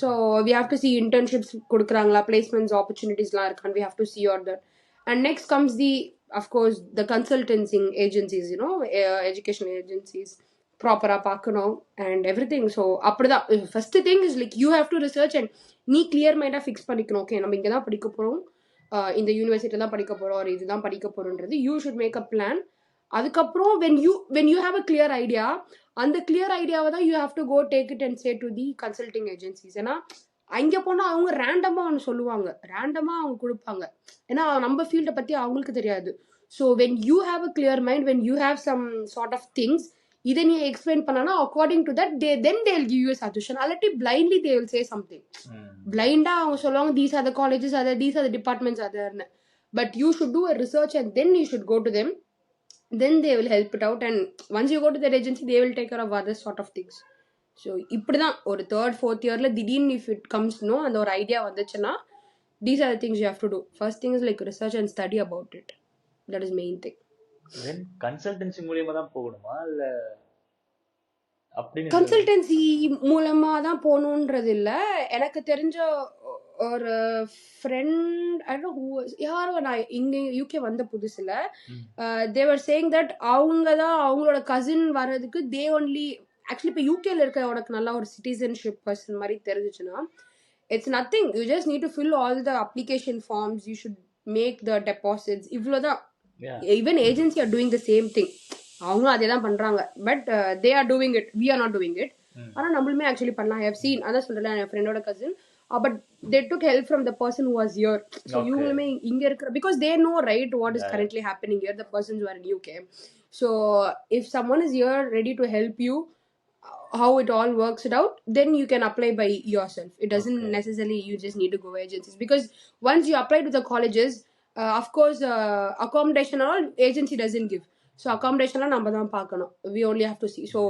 So we have to see internships கொடுக்குறாங்களா, placements ஆப்பர்ச்சுனிட்டிஸ்லாம் இருக்கான்னு we have to see or that. And next comes of course, the consultancy agencies, educational agencies, proper-ஆ பார்க்கணும் and everything. So அப்படிதான் first thing is like you have to research and நீ clear mind-ஆ fix பண்ணிக்கணும். Okay நம்ம இங்கே தான் படிக்க போகிறோம், இந்த யூனிவர்சிட்டி தான் படிக்க போகிறோம், ஒரு இதுதான் படிக்க போகிறோன்றது you should make a plan. அதுக்கப்புறம் when you have a clear idea, அந்த clear ஐடியாவை தான் you have to go take it and say to the consulting agencies. ஏன்னா அங்கே போனால் அவங்க ரேண்டமாக ஒன்று சொல்லுவாங்க, ரேண்டமாக அவங்க கொடுப்பாங்க. ஏன்னா நம்ம ஃபீல்டை பற்றி அவங்களுக்கு தெரியாது. So when you have a clear mind, when you have some sort of things, இதை நீ எக்ஸ்பிளைன் பண்ணனா according to that then they'll give you a suggestion. அல்லாட்டி blindly they will say something. பிளைண்டாக அவங்க சொல்லுவாங்க these are the colleges, these are the departments otherன்னு. But you should do a research and then you should go to them. Then they will help it out, and once you go to their agency they will take care of other sort of things. So இப்படி தான் ஒரு 3rd 4th yearல திடீர்னு if it comes no அந்த ஒரு idea வந்துச்சுன்னா these are the things you have to do. First thing is like research and study about it. That is main thing. Then consultancy மூலமா தான் போகணுமா இல்ல அப்படி? கன்சல்டன்சி மூலமா தான் போகணுன்றது இல்லை. எனக்கு தெரிஞ்ச ஒரு ஃப்ரெண்ட் யாரோ நான் இங்கே யூகே வந்த புதுசுல தேவர் சேயிங் தட் அவங்க தான் அவங்களோட கசின் வர்றதுக்கு தே ஒன்லி ஆக்சுவலி இப்போ யூகேல இருக்க உனக்கு நல்லா ஒரு சிட்டிசன்ஷிப் பர்சன் மாதிரி தெரிஞ்சிச்சுன்னா it's nothing, you just need to fill all the application forms, you should make the deposits, இவ்வளோதான். even agency are doing the same thing, அவங்களும் அதே தான் பண்றாங்க. But they are doing it, we are not doing it. ஆனால் நம்மளுமே actually பண்ணலாம். I have seen, அதான் சொல்றேன் என் ஃப்ரெண்டோட cousin, but they took help from the person who was here. So இவங்களுமே இங்க இருக்கிற because they know right what is currently happening here, the persons who are in UK. So if someone is here ready to help you how it all works it out, then you can apply by yourself. It doesn't necessarily you just need to go agencies, because once you apply to the colleges, of course accommodation and all agency doesn't give. So accommodation la namba dhaan paakano, we only have to see. So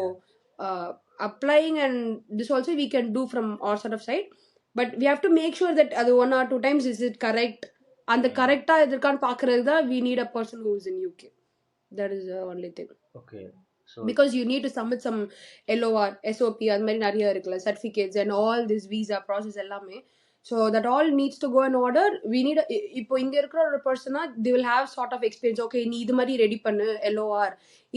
applying and this also we can do from our sort of side, but we have to make sure that adu 1 or 2 times is it correct, and the correct ah idirkaan paakradha we need a person who is in UK. That is the only thing. Okay. So because you need to submit some LOR, SOP, அது மாதிரி நிறைய இருக்குல்ல, certificates and all this visa process எல்லாமே. So that all needs to go in order. We need இப்போ இங்க இருக்கிற ஒரு பர்சனா they will have sort of experience. Okay, நீ இது மாதிரி ரெடி பண்ணு LOR,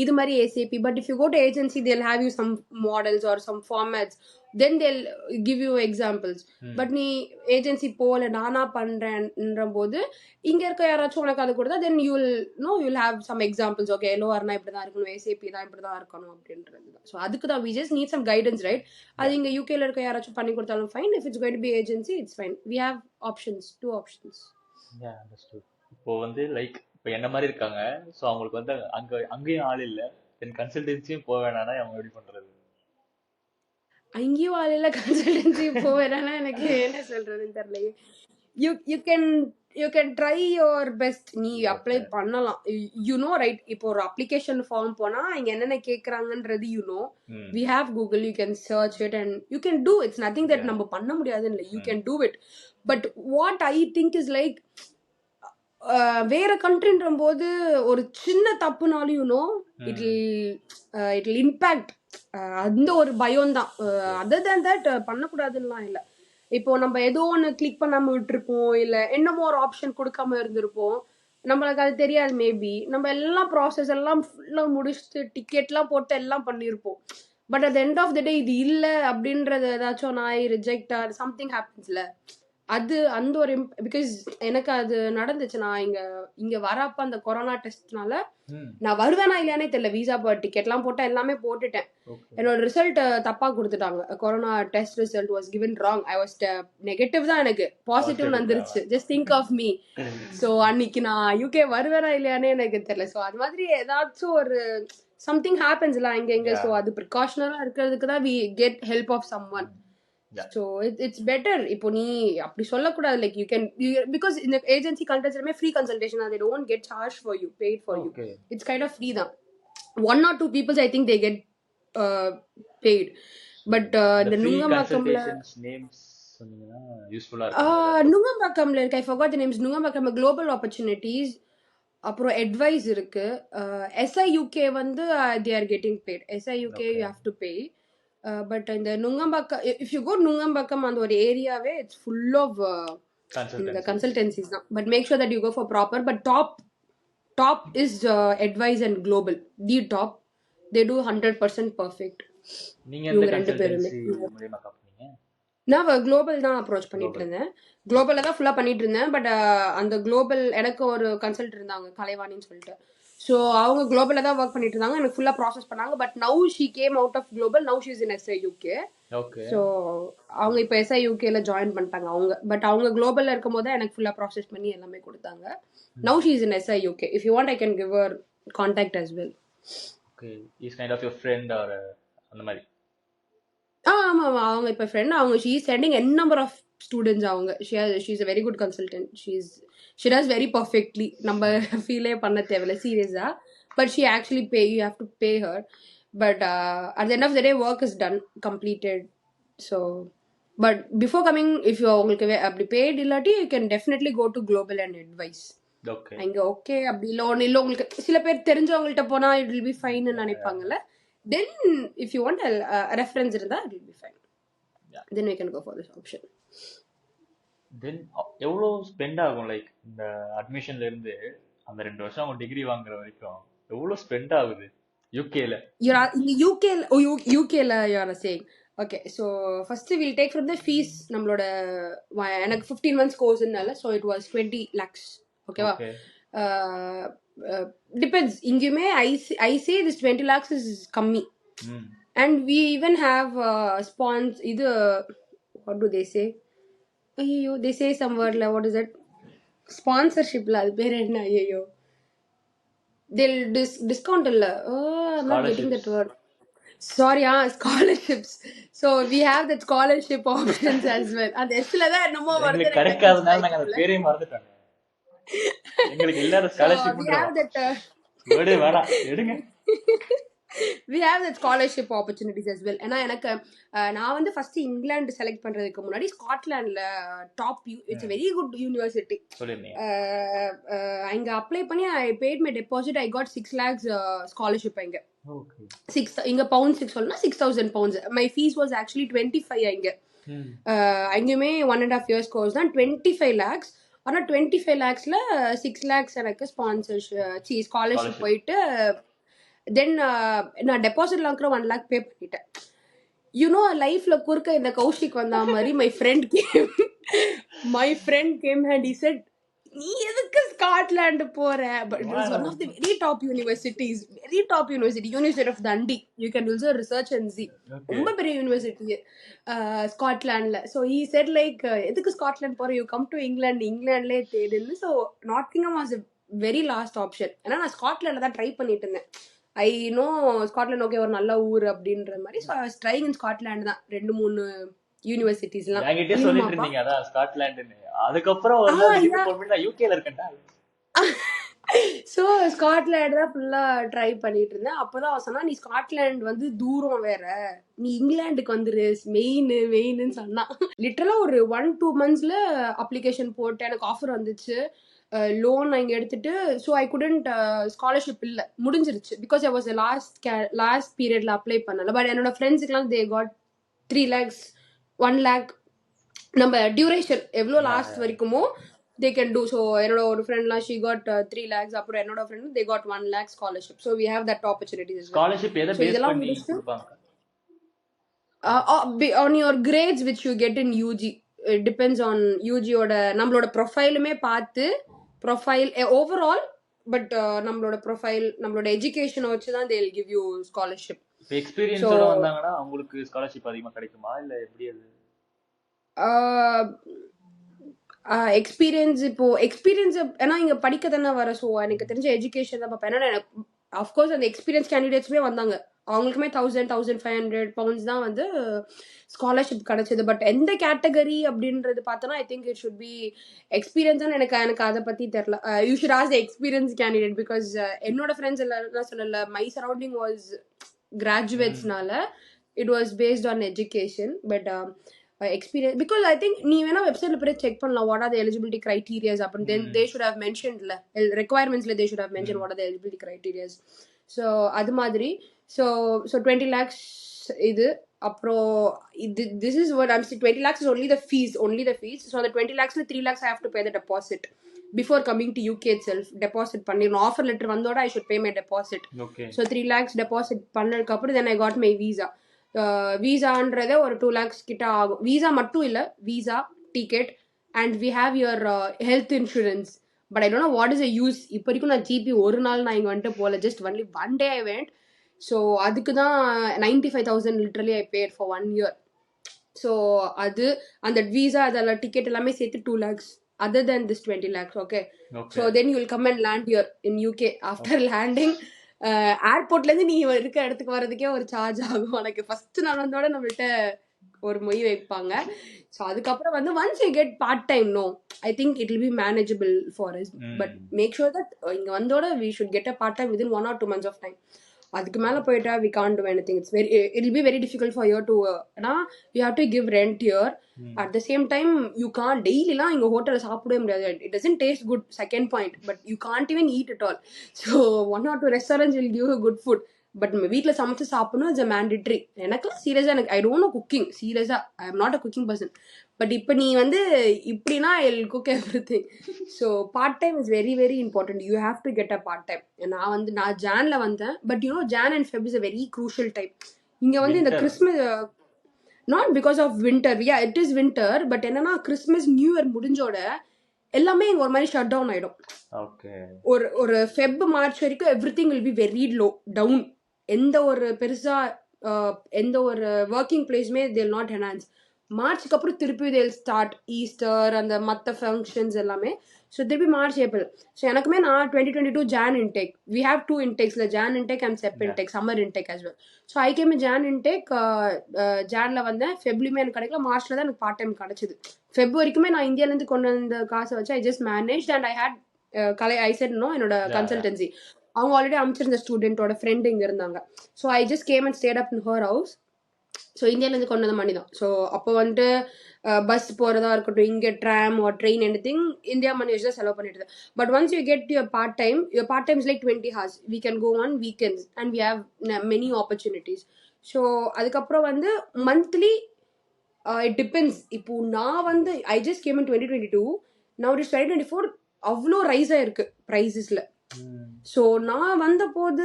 இது மாதிரி SAP. But if you go to agency they'll have you some models or some formats, then they'll give you examples. But நீ ஏஜென்சி போல நானா பண்றேன்ற போது இங்க இருக்க யாராச்சும் உனக்கு அது கொடுத்தா then you will know, you will have some examples. Okay, LORனா இப்படி தான் இருக்கணும், SAP தான் இப்படி தான் இருக்கணும் அப்படின்றது தான். ஸோ அதுக்கு தான் we just need some guidance, right? அது இங்க யூகேல இருக்க யாராச்சும் பண்ணி கொடுத்தாலும் fine. If it's going to be agency it's fine. We have options, 2 options. Yeah, understood. இப்போ வந்து லைக் இப்போ என்ன மாதிரி இருக்காங்க, ஸோ அவங்களுக்கு வந்து அங்கேயும் ஆள் இல்லை, தென் கன்சல்டன்சியும் போக வேணாம்னா அவங்க எப்படி பண்றது? அங்கேயும் ஆள் இல்லை, கன்சல்டன்சி போக வேணாம்னா எனக்கு என்ன சொல்றதுன்னு தெரியல. you can try your best. நீ அப்ளை பண்ணலாம், ரைட்? இப்போ ஒரு அப்ளிகேஷன் ஃபார்ம் போனா இங்க என்னென்ன கேக்குறாங்கன்றது we have Google, you can search it and you can do. It's nothing that நம்ம பண்ண முடியாதுன்னு இல்லை, you can do it. But what I think is like வேற கண்ட்ரின்ற போது ஒரு சின்ன தப்புனாலும் it will impact. அந்த ஒரு பயம் தான். அதர் தேன் தட் பண்ணக்கூடாதுன்னுலாம் இல்லை. இப்போ நம்ம ஏதோ ஒன்று கிளிக் பண்ணாம விட்டுருப்போம், இல்லை என்னமோ ஒரு ஆப்ஷன் கொடுக்காம இருந்திருப்போம். நம்மளுக்கு அது தெரியாது. மேபி நம்ம எல்லாம் ப்ராசஸ் எல்லாம் ஃபுல்லாக முடிச்சுட்டு டிக்கெட்லாம் போட்டு எல்லாம் பண்ணியிருப்போம். But at end of the day இது இல்லை அப்படின்றது ஏதாச்சும் நான் ரிஜெக்ட் ஆர் சம்திங் ஹேப்பன்ஸ்ல, அது அந்த ஒரு பிகாஸ் எனக்கு அது நடந்துச்சு. நான் இங்க வரப்ப அந்த கொரோனா டெஸ்ட்னால நான் வருவேனா இல்லையானே தெரியல. விசா டிக்கெட்லாம் போட்டேன், எல்லாமே போட்டுட்டேன். என்னோட ரிசல்ட் தப்பா கொடுத்துட்டாங்க. Corona test result was given wrong. I was negative தான், எனக்கு பாசிட்டிவ் வந்துருச்சு. Just think of me. So அன்னைக்கு நான் யூகே வருவேனா இல்லையானே எனக்கு தெரியல. ஸோ அது மாதிரி ஏதாச்சும் ஒரு சம்திங் ஹேப்பன்ஸ்ல எங்க. ஸோ அது ப்ரிகாஷனரா இருக்கிறதுக்கு தான் we get help of someone. So it's better. இப்போ நீ அப்படி சொல்லக்கூடாது. Like because in the agency consultation free consultation, they don't get charged for you, paid for you. It's kind of free தான். 1 or 2 people I think they get paid. But the நுங்கம்பாக்கம்ல names சொன்னீங்கன்னா யூஸ்ஃபுல்லா இருக்கும். நுங்கம்பாக்கம்ல இருக்கு. I forgot the names. நுங்கம்பாக்கம்ல global opportunities, அப்புறம் advice இருக்கு. SIUK வந்து they are getting paid. SIUK you have to pay. But in the Nungambakam, if you go Nungambakam on the area way, it's full of the consultancies now. But make sure that you go for proper. But top is advice and global. The top, they do 100% perfect. நீங்க எந்த consultancy மூலமா கம்பெனிங்க? நான் global தான் approach பண்ணிட்டு இருந்தேன். குளோபல்ல தான் ஃபுல்லா பண்ணிட்டு இருந்தேன். பட் அந்த குளோபல் எனக்கு ஒரு கன்சல்ட் இருந்தாங்க, கலைவாணின்னு சொல்லிட்டு. ஸோ அவங்க குளோபல்ல தான் ஒர்க் பண்ணிட்டு இருந்தாங்க. எனக்கு ஃபுல்லா ப்ராசஸ் பண்ணாங்க. But now she came out of global. Now she is in SIUK. So அவங்க இப்போ SIUKல ஜாயின் பண்ணிட்டாங்க அவங்க. பட் அவங்க குளோபல்ல இருக்கும் போது எனக்கு ஃபுல்லா ப்ராசஸ் பண்ணி எல்லாமே கொடுத்தாங்க. Now she is in SIUK. If you want I can give her contact as well. Okay, is kind of your friend or அந்த மாதிரி? ஆமா ஆமா, அவங்க இப்போ ஃப்ரெண்ட். அவங்க she is sending n number of students. அவங்க she is a very good consultant. she does very perfectly. நம்ம ஃபீலே பண்ண தேவையில்ல சீரியஸா. But she actually pay, you have to pay her. But at the end of the day work is done, completed. So but before coming, if you உங்களுக்கு அப்படி paid இல்லாட்டி, you can definitely go to global and advice. அங்க okay அப்படி இல்லை உங்களுக்கு சில பேர் தெரிஞ்சவங்கள்ட்ட போனா it will be fine ன்னு நினைப்பாங்கல்ல. Then if you want a reference இருந்தா it will be fine. Then we can go for this option. Then எவ்வளோ ஸ்பெண்ட் ஆகும்? லைக் இந்த அட்மிஷன்ல இருந்து அந்த 2 வருஷம் அவங்க டிகிரி வாங்குற வரைக்கும் எவ்வளோ ஸ்பெண்ட் ஆகுது யூகேல? யூகேல you are saying. Okay, so first we'll take from the fees. நம்மளோட எனக்கு 15 months கோர்ஸ்னால, so it was 20 lakhs. ஓகேவா? Depends. இங்கேயுமே I say this 20 lakhs is கம்மி. And we even have இது what do they say? ஐயோ, they say some word la, what is it? Sponsorship la, அது பேர் என்ன? ஐயோ, they'll discount இல்ல. I'm not getting that word. Sorry, scholarships. So we have that scholarship options as well. அந்த எஸ்ல தான் என்னமோ வருது. எனக்கு கிடைக்காதனால நாங்க அந்த பேரே மறந்துட்டோம். எங்களுக்கு இல்லாத ஸ்காலர்ஷிப் வேர்டே வேணாம், எடுங்க. We have that scholarship opportunities as well. ஏன்னா எனக்கு நான் வந்து ஃபர்ஸ்ட் இங்கிலாந்து செலக்ட் பண்றதுக்கு முன்னாடி ஸ்காட்லாண்ட்ல டாப், இட்ஸ் a very good university. அங்க அப்ளை பண்ணி I paid my deposit. I got 6 lakhs scholarship அங்க. இங்க பவுண்ட்ஸ் சொல்லணும்னா 6,000 pounds. My fees was actually 25 அங்க. அங்கேயுமே 1.5 years கோர்ஸ் தான், 25 lakhs. ஆனால் 25 lakhsல 6 lakhs எனக்கு ஸ்காலர்ஷிப் போயிட்டு. தென் நான் டெபாசிட்ல இருக்கிற 1 lakh பே பண்ணிட்டேன். யூனோ லைஃப்ல குறுக்க இந்த கௌஷிக் வந்த மாதிரி my friend came and he said, நீ எதுக்கு ஸ்காட்லாந்து போற? But it was one of the very top universities, University of Dundee. You can also research and see. ரொம்ப பெரிய யூனிவர்சிட்டி ஸ்காட்லாண்ட்ல. ஸோ he said like, எதுக்கு ஸ்காட்லாண்ட் போற? You come to இங்கிலாண்ட்லேயே தேடுன்னு. So Nottingham was a very last option. ஏன்னா நான் ஸ்காட்லாண்ட்ல தான் ட்ரை பண்ணிட்டு இருந்தேன். ஐ நோ ஸ்காட்லாண்ட் ஓகே ஒரு நல்ல ஊர் அப்படின்ற மாதிரி. So I was trying in Scotland தான் 2-3 யூனிவர்சிட்டிஸ்லாம். சொல்லிட்டு இருந்தீங்க அதான் ஸ்காட்லாண்ட்னு. அதுக்கப்புறம் யூகேல இருக்கேன்டா. ஸோ ஸ்காட்லாண்ட் தான் ஃபுல்லா ட்ரை பண்ணிட்டு இருந்தேன். அப்போதான் அவன் சொன்னா, நீ ஸ்காட்லாண்ட் வந்து தூரம் வேற, நீ இங்கிலாந்துக்கு வந்துரு, மெயின்னு சொன்னான். லிட்டரலா ஒரு 1-2 monthsல அப்ளிகேஷன் போட்டு எனக்கு ஆஃபர் வந்துச்சு. லோன் இங்கே எடுத்துட்டு. ஸோ ஐ குடன்ட், ஸ்காலர்ஷிப் இல்லை, முடிஞ்சிருச்சு. பிகாஸ் ஐ வாஸ் லாஸ்ட் பீரியட்ல அப்ளை பண்ணல. பட் என்னோட ஃப்ரெண்ட்ஸுக்குலாம் தே காட் 3 lakhs, 1 lakh நம்ம டியூரேஷன் எவ்வளோ Yeah, last yeah. வரைக்குமோ they can do. So என்னோட ஒரு ஃப்ரெண்ட்லாம் she got 3 lakhs, அப்புறம் என்னோட friend they got 1 lakh scholarship. So we have that opportunities as well. Scholarship எதை So பேஸ் இதெல்லாம் பண்ணி முடிச்சுட்டு கொடுப்பாங்க? on your grades which you get in UG. It depends on UG ஓட நம்மளோட ப்ரொஃபைலுமே பார்த்து ப்ரொஃபைல் ஓவரால், பட் நம்மளோட ப்ரொஃபைல் நம்மளோட எஜுகேஷனை வச்சு தான் they will give you scholarship. இப்போ எக்ஸ்பீரியன்ஸோட வந்தாங்கன்னா அவங்களுக்கு ஸ்காலர்ஷிப் அதிகமாக கிடைக்குமா இல்லை எப்படி அது? எக்ஸ்பீரியன்ஸ் இப்போ எக்ஸ்பீரியன்ஸ் ஏன்னா இங்கே படிக்க தானே வர. ஸோ எனக்கு தெரிஞ்ச எஜுகேஷன் தான் பார்ப்பேன். ஏன்னா அஃப்கோர்ஸ் அந்த எக்ஸ்பீரியன்ஸ் கேண்டிடேட்ஸுமே வந்தாங்க, அவங்களுக்குமே 1,500 தான் வந்து ஸ்காலர்ஷிப் கிடைச்சது. பட் எந்த கேட்டகரி அப்படின்றது பார்த்தோன்னா I think it should be experience. எனக்கு அதை பற்றி தெரில. You should ask the experience candidate because என்னோட ஃப்ரெண்ட்ஸ் எல்லாரும் சொல்லல, மை சரௌண்டிங் வாஸ் கிராஜுவேட்ஸ்னால it was based on education. But experience, because I think நீ வேணா வெப்சைட்ல போய் செக் பண்ணலாம் what are the eligibility criteria அப்படி. then they should have mentioned requirementsல they should have mentioned what are the eligibility criteria. so அது மாதிரி so 20 lakhs இது. அப்புறம் this is what I'm saying, 20 lakhs is only the fees. So அந்த 20 lakhsல 3 lakhs I have to pay the deposit before coming to UK itself. deposit பண்ணிரணும். Offer letter வந்தோட I should pay my deposit. so 3 lakhs deposit பண்ணதுக்கு அப்புறம் then I got my visa. வீசான்றதே ஒரு 2 lakhs கிட்ட ஆகும். Visa மட்டும் இல்லை, visa ticket and we have your health insurance. But I don't know what is a use. இப்போ வரைக்கும் நான் ஜிபி ஒரு நாள் நான் இங்கே வந்துட்டு போகல, just only one day I went. So அதுக்கு தான் 95,000 literally I paid for 1 year. So அது அந்த வீசா அதெல்லாம் டிக்கெட் எல்லாமே சேர்த்து 2 lakhs other than this 20 lakhs. okay so then you will come and land here in UK. after landing ஏர்போர்ட்லேருந்து நீ இருக்க இடத்துக்கு வர்றதுக்கே ஒரு சார்ஜ் ஆகும் உனக்கு. ஃபர்ஸ்ட் நாள் வந்தோட நம்மள்கிட்ட ஒரு மொய் வைப்பாங்க. ஸோ அதுக்கப்புறம் வந்து once you get part time no I think it will be manageable for us. But make sure that இங்கே வந்தோட we should get a part time within 1 or 2 months of time. அதுக்கு மேலே போயிட்டா we can't do anything. It's very it will be very difficult for you to ஏன்னா you have to give rent year. At the same time you can't டெய்லிலாம் இங்கே ஹோட்டலில் சாப்பிடவே முடியாது. It doesn't taste good, second point. But you can't even eat at all. So 1 or 2 restaurants will give you good food. But நம்ம வீட்டில் சமைச்சு சாப்பிடணும், it's a mandatory. எனக்குலாம் சீரியஸாக எனக்கு ஐ டோன்ட் நோ குக்கிங். சீரியஸாக I am not a cooking person. But இப்போ நீ வந்து இப்படின்னா I will cook everything. So part time is very very important. You have to get a part time. நான் ஜான்ல வந்தேன். But you know Jan and Feb is a very crucial time. இங்கே வந்து இந்த Christmas not because of winter, yeah it is winter. But என்னன்னா Christmas new year முடிஞ்சோட எல்லாமே இங்கே ஒரு மாதிரி ஷட் டவுன் ஆகிடும். ஒரு ஃபெப் மார்ச் வரைக்கும் everything will be very low down. எந்த ஒரு பெருசாக எந்த ஒரு ஒர்க்கிங் பிளேஸுமே தேல் நாட் என்ஹான்ஸ். மார்ச்சுக்கு அப்புறம் திருப்பி தேல் ஸ்டார்ட் ஈஸ்டர் அந்த மற்ற ஃபங்க்ஷன்ஸ் எல்லாமே. ஸோ திருப்பி மார்ச் ஏப்ரல். ஸோ எனக்குமே நான் 2022 Jan intake. We have 2 intakes, Jan intake and Sep intake, summer intake as well. So I came Jan intake. ஜானில் வந்தேன். ஃபெப்ரிலுமே எனக்கு கிடைக்கல. மார்ச்சில் தான் எனக்கு பார்ட் டைம் கிடச்சிது. ஃபெப் வரைக்குமே நான் இந்தியாவிலேருந்து கொண்டு வந்த காசை வச்சு I just manage and I had I said no என்னோட கன்சல்டன்சி. அவங்க ஆல்ரெடி அமைச்சிருந்த ஸ்டூடெண்டோட ஃப்ரெண்டு இங்கே இருந்தாங்க. So I just came and stayed up in her house. ஸோ இந்தியாவிலேருந்து கொண்டு வந்த மணி தான். ஸோ அப்போ வந்துட்டு பஸ் போகிறதா இருக்கட்டும், இங்கே tram or train anything India money வச்சு தான் செலவு பண்ணிட்டு. But once you get your part time is like 20 hours. We can go on weekends and we have many opportunities. So அதுக்கப்புறம் வந்து மந்த்லி இட் டிபெண்ட்ஸ். இப்போ நான் வந்து I just came in 2022. Now it is 2024. அவ்வளோ rise ஆயிருக்கு ப்ரைஸஸில். So நான் வந்த போது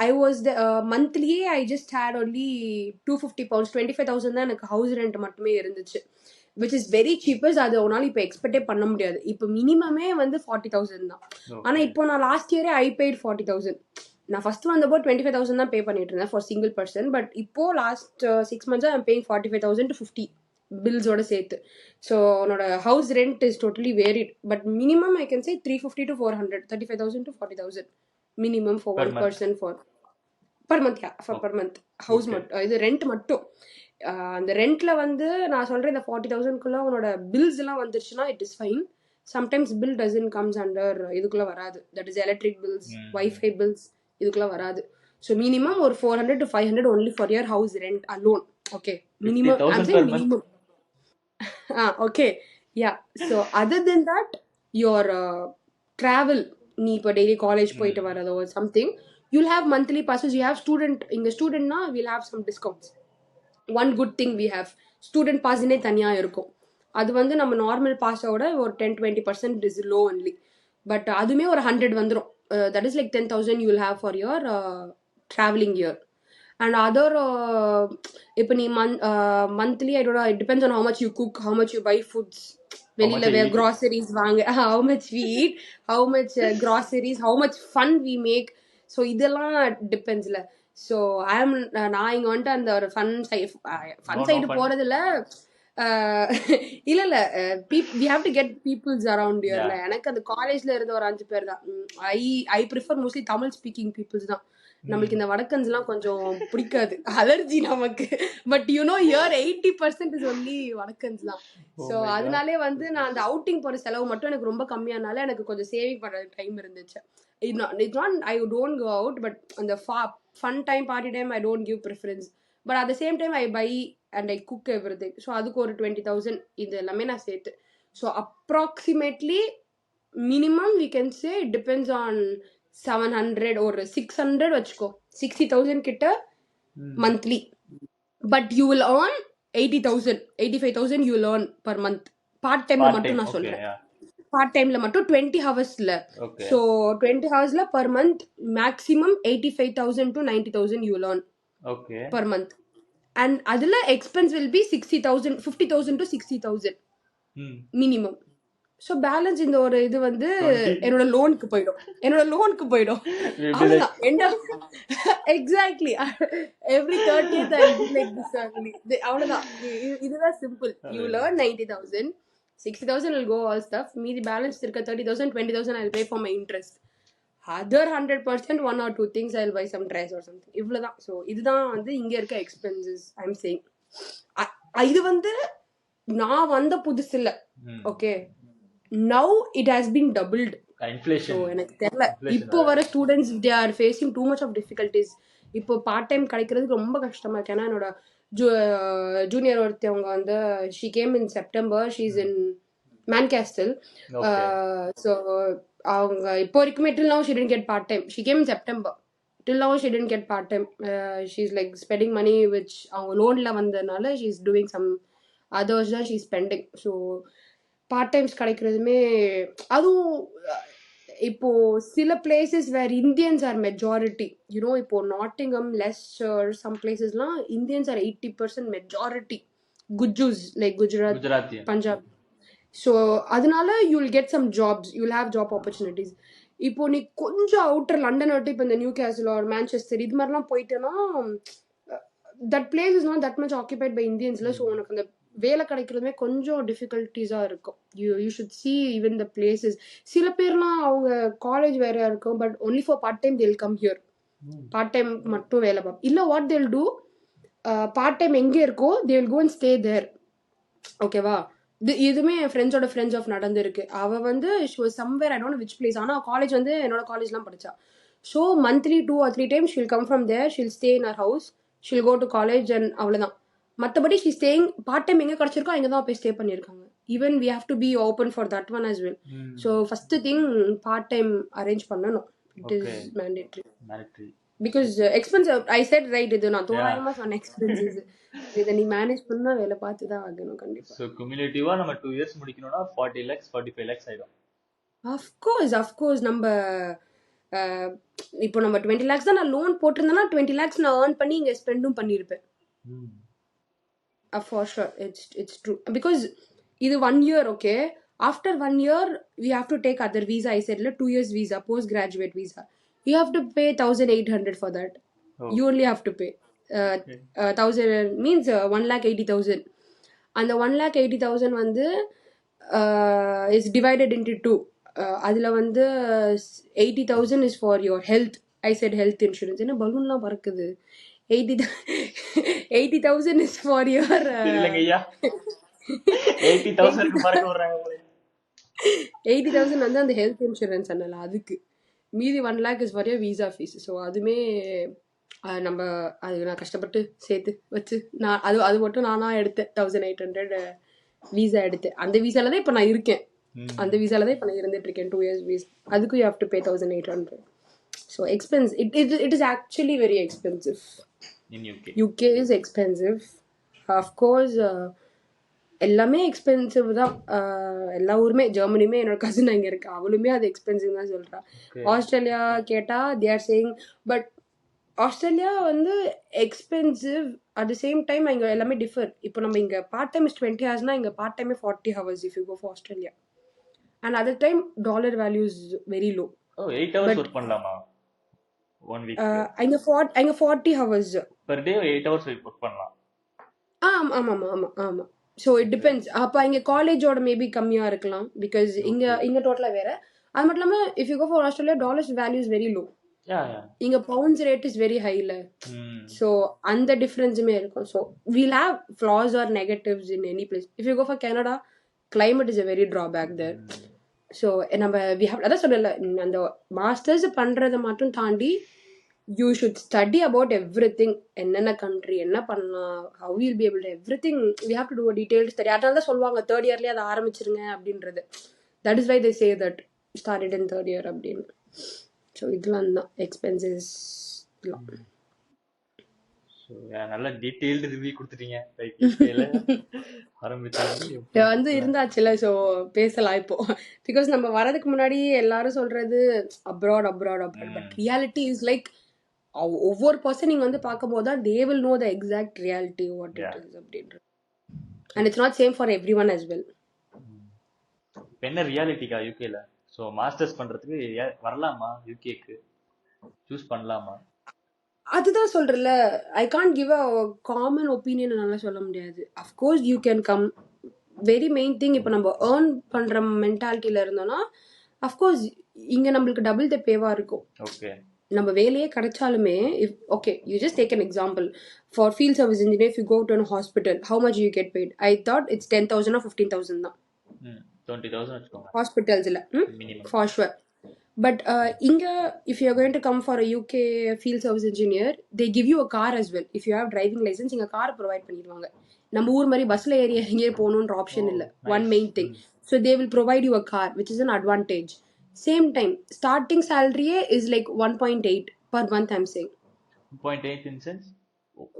ஐ வாஸ் மந்த்லியே I just had only 250 pounds, 25,000 தான் எனக்கு ஹவுஸ் ரெண்ட் மட்டுமே இருந்துச்சு, விச் இஸ் வெரி சீப்பஸ்ட். அது உன்னால இப்போ எக்ஸ்பெக்டே பண்ண முடியாது. இப்போ மினிமமே வந்து 40,000 தான். ஆனால் இப்போ நான் லாஸ்ட் இயரே ஐ பெய்ட் 40,000. நான் ஃபர்ஸ்ட் வந்தப்போ 25,000 தான் பே பண்ணிட்டு இருந்தேன் ஃபார் சிங்கிள் பர்சன். பட் இப்போ last 6 months I'm paying 45,000 to 50 பில்ஸோட சேர்த்து. ஸோ உன்னோட house rent is totally varied. But minimum I can say 350 to 400, 35,000 to 40,000 minimum for one person for per month. For per month house மட்டும், இது rent மட்டும். அந்த ரெண்ட்ல வந்து நான் சொல்றேன் இந்த 40,000க்குள்ள உன்னோட பில்ஸ் எல்லாம் வந்துருச்சுன்னா it is fine. Sometimes bill doesn't comes under இதுக்குள்ள வராது. That is electric bills, wifi bills இதுக்குள்ள வராது. ஸோ மினிமம் ஒரு 400 to 500 only for your house rent alone. Okay minimum minimum. okay yeah. so other than that your travel, நீ இப்போ daily college போயிட்டு வரதோ something, you'll have monthly passes. you have student, இங்க ஸ்டூடெண்ட்னா we'll have some discounts. one good thing we have, student pass னே தனியா இருக்கும். அது வந்து நம்ம நார்மல் பாஸோட ஒரு 10-20% இஸ் லோ ஒன்லி. பட் அதுவுமே ஒரு 100 வந்துடும். That is like 10,000 you will have for your travelling year. And other இப்போ நீ monthly I don't know, it depends on how much you cook, how much you buy foods, வெளியில groceries வாங்க, how much we eat, how much groceries, how much fun we make. So இதெல்லாம் டிபெண்ட்ஸ்ல. So நான் இங்க வந்துட்டு அந்த ஒரு fun side போறதுல இல்ல we have to get peoples around இயர்ல. எனக்கு அந்த காலேஜ்ல இருந்த ஒரு 5 பேர் தான். I prefer mostly Tamil speaking peoples தான். நம்மளுக்கு இந்த வடக்கன்ஸ் எல்லாம் கொஞ்சம் பிடிக்காது, அலர்ஜி நமக்கு. பட் ஹியர் 80% இஸ் ஒன்லி வடக்கன்ஸ் தான். ஸோ அதனாலே வந்து நான் அந்த அவுட்டிங் போற செலவு மட்டும் எனக்கு ரொம்ப கம்மியானால எனக்கு கொஞ்சம் சேவிங் பண்ற டைம் இருந்துச்சு. It's not I don't go out, but அந்த fun time, party time, I don't give preference. But at the same time I buy and I cook everything. So அதுக்கு ஒரு 20,000 இது எல்லாமே நான் சேர்த்து. So approximately minimum we can say it depends on 700 or 600 வச்சுக்கோ, 60,000 கிட்ட monthly. But you will earn 80,000 85,000 you will earn per month. Part time மட்டும் நான் சொல்றேன். பார்ட் டைம்ல மட்டும் 20 ஹவர்ஸ்ல. ஸோ 20 ஹவர்ஸ்ல per month maximum 85,000 to 90,000 you learn per month. And அதுல expense will be 60,000 50,000 to 60,000 minimum. So balance இந்த ஒரு இது வந்து என்னோட லோனுக்கு போயிடும். அவ்வளவுதான். Exactly every 30th I will be like this only. அவ்வளவுதான். இதுதான் சிம்பிள். You learn 90,000, 60,000 will go all stuff. மீதி பேலன்ஸ் இருக்க 30,000 20,000 I will pay for my interest. Other 100% 1 or 2 things I will buy some dress or something. இவ்வளவுதான். So இதுதான் வந்து இங்க இருக்க எக்ஸ்பென்சஸ் ஐ எம் சேயிங். இது வந்து நான் வந்த புதுசு இல்ல. Okay, now it has been doubled. So எனக்கு தெரியல, இப்போ வர students they are facing too much of difficulties. இப்போ பார்ட் டைம் கிடைக்கிறதுக்கு ரொம்ப கஷ்டமா இருக்கு. ஏன்னா என்னோட ஜூனியர் ஒருத்தவங்க வந்து she came in September, she is in Manchester. ஸோ அவங்க இப்போ வரைக்குமே till now she didn't get part time. She came in September. Till now she didn't get part time. She's like spending money which அவங்க லோன்ல வந்ததுனால she is doing some others தான் she is spending. So part times கிடைக்கிறதுமே அதுவும் இப்போ சில places where Indians are majority. You know இப்போ Nottingham, Leicester, some பிளேசஸ்லாம் Indians are 80% majority. Gujjus like Gujarat, Punjab. So அதனால you will get some jobs, you will have job opportunities. இப்போ நீ கொஞ்சம் அவுட்டர் லண்டன் விட்டு இப்போ இந்த நியூ கேசல் ஆர் மேன்செஸ்டர் இது மாதிரிலாம் போயிட்டேன்னா that place is not that much occupied by இந்தியன்ஸ்ல. ஸோ உனக்கு அந்த வேலை கிடைக்கிறதுமே கொஞ்சம் டிஃபிகல்ட்டிஸாக இருக்கும். You should see even the places. சில பேர்லாம் அவங்க காலேஜ் வேறையா இருக்கும், but only for part time they'll come here. Part time மட்டும் வேலை பார்ப்போம். இல்லை வாட் தேல் டூ, பார்ட் டைம் எங்கே இருக்கோ they will go and stay there. ஓகேவா? இதுவுமே என் ஃப்ரெண்ட்ஸோட ஃப்ரெண்ட்ஸ் ஆஃப் நடந்திருக்கு. அவள் வந்து somewhere I don't know which place, ஆனால் காலேஜ் வந்து என்னோட காலேஜ்லாம் படித்தா. So monthly 2 or 3 times she'll come from there, she'll stay in our house, she'll go to college and அவ்வளோதான். மற்றபடி ஷீ ஸ்டேயிங் பார்ட் டைம் எங்கே கிடச்சிருக்கோ அங்கே தான் போய் ஸ்டே பண்ணியிருக்காங்க. Even we have to be open for that one as well. So first thing part time arrange பண்ணணும். It is mandatory because expensive. I said right, இது நான் தோராயமாக சொன்ன எக்ஸ்பென்சஸ். இதை நீ மேனேஜ் பண்ணா வேலை பார்த்து தான் ஆகணும் கண்டிப்பா. ஸோ குமுலேட்டிவா நம்ம 2 years முடிக்கணும்னா 40 lakhs 45 lakhs ஆயிடும். அஃப்கோர்ஸ் நம்ம இப்போ நம்ம 20 lakhs தான் நான் லோன் போட்டிருந்தேன்னா 20 lakhs நான் ஏர்ன் பண்ணி இங்கே ஸ்பெண்டும் பண்ணியிருப்பேன். For sure, it's true because இது 1 year. Okay, after 1 year we have to take other visa. I said 2 years visa, postgraduate visa. You have to pay 1,800 for that. You only have to pay 1,000 means 1,80,000. அந்த 1,80,000 வந்து is divided into 2. அதில் வந்து 80,000 is for your health. I said health insurance. என்ன பலூன்லாம் பறக்குது. 80,000 is for your 80,000 வந்து அந்த health insurance அண்ணல. அதுக்கு மீதி 1 lakh is for your visa fees. So அதுமே நம்ம அது நான் கஷ்டப்பட்டு சேர்த்து வச்சு நான் அது மட்டும் நானா எடுத்தேன். 1,800 வீசா எடுத்தேன். அந்த வீசால தான் இப்போ நான் இருக்கேன். அந்த வீசால தான் இப்போ நான் இருந்துட்டு இருக்கேன் 2 years வீஸ். அதுக்கும் you have to pay 1,800. So expensive. It is actually very expensive. In UK. UK is expensive. Of course, எல்லாமே எக்ஸ்பென்சிவ் தான். எல்லா ஊருமே, ஜெர்மனியுமே என்னோட கசின் அங்கே இருக்கு, அவளுமே அது எக்ஸ்பென்சிவ் தான் சொல்றா. ஆஸ்திரேலியா கேட்டா they are saying, but Australia வந்து expensive. At the same time இங்கே எல்லாமே டிஃபர். இப்போ நம்ம இங்கே பார்ட் டைம் இஸ் 20 ஹவர்ஸ்னா இங்கே பார்ட் டைமே 40 hours if you go for Australia. And other time dollar value is very low. 8 hours work பண்ணலாமா one week? அங்கே 40 hours per day 8 hours work பண்ணலாம். ஆமாம் ஆமாம் ஆமாம் ஆமாம். So it depends. அப்போ இங்கே காலேஜோட மேபி கம்மியாக இருக்கலாம், பிகாஸ் இங்கே டோட்டலாக வேறு. அது மட்டும் இல்லாமல் if you go for Australia dollars value is very low. இங்க பவுண்ட்ஸ் ரேட் இஸ் வெரி ஹைல. ஸோ அந்த டிஃபரன்ஸுமே இருக்கும். So we'll have flaws or negatives in any place. If you go for Canada climate is a very drawback there. So நம்ம அதான் சொல்லல, அந்த masters பண்றதை மட்டும் தாண்டி you should study about everything. என்னென்ன கண்ட்ரி என்ன பண்ணலாம், how will be able to every thing we have to do detail study. அதனால தான் சொல்லுவாங்க தேர்ட் இயர்லேயே அதை ஆரம்பிச்சிருங்க அப்படின்றது. That is why they say that started in third year அப்படின்னு. ஸோ இதெல்லாம் தான் எக்ஸ்பென்சஸ். நல்ல டீடைல்டு ரிவ்யூ கொடுத்துட்டீங்க. வந்து இருந்தாச்சுல, ஸோ பேசலாம் இப்போ. பிகாஸ் நம்ம வரதுக்கு முன்னாடி எல்லாரும் சொல்றது abroad abroad abroad, but reality is like ஒவ்வொரு பர்சன் நீங்க வந்து பார்க்கும் போது தான் they will know the exact reality what it is அப்படின்றது. And it's not same for everyone as well. என்ன ரியாலிட்டிக்கா யூகேல? ஸோ மாஸ்டர்ஸ் பண்றதுக்கு வரலாமா யூகேக்கு? சூஸ் பண்ணலாமா? அதுதான் சொல்றல, I can't give a common opinion நல்லா சொல்ல முடியாது. Of course you can come. Very main thing, இப்போ நம்ம ஏர்ன் பண்ற மென்டாலிட்டியில இருந்தோம்னா அஃப்கோர்ஸ் இங்க நம்மளுக்கு டபுள் த பேவா இருக்கும். ஓகே, நம்ம வேலையே கிடைச்சாலுமே if okay you just take an example for field service engineer, if you go to an hospital how much you get paid? I thought it's 10,000 or 15,000 தான் 20,000 வச்சுக்கோங்க ஹாஸ்பிட்டல்ஸ்ல for sure. But inga, if you are going to come for a UK field service engineer, they give you a car as well. If you have driving license, inga car provide பண்ணிடுவாங்க. நம்ம ஊர் மாதிரி பஸ்ல ஏறி இறங்கியே போகணுன்ற option இல்லை. One main thing. So they will provide you a car which is an advantage. Same time starting சேலரியே is like 1.8 per month. I'm saying 1.8 in sense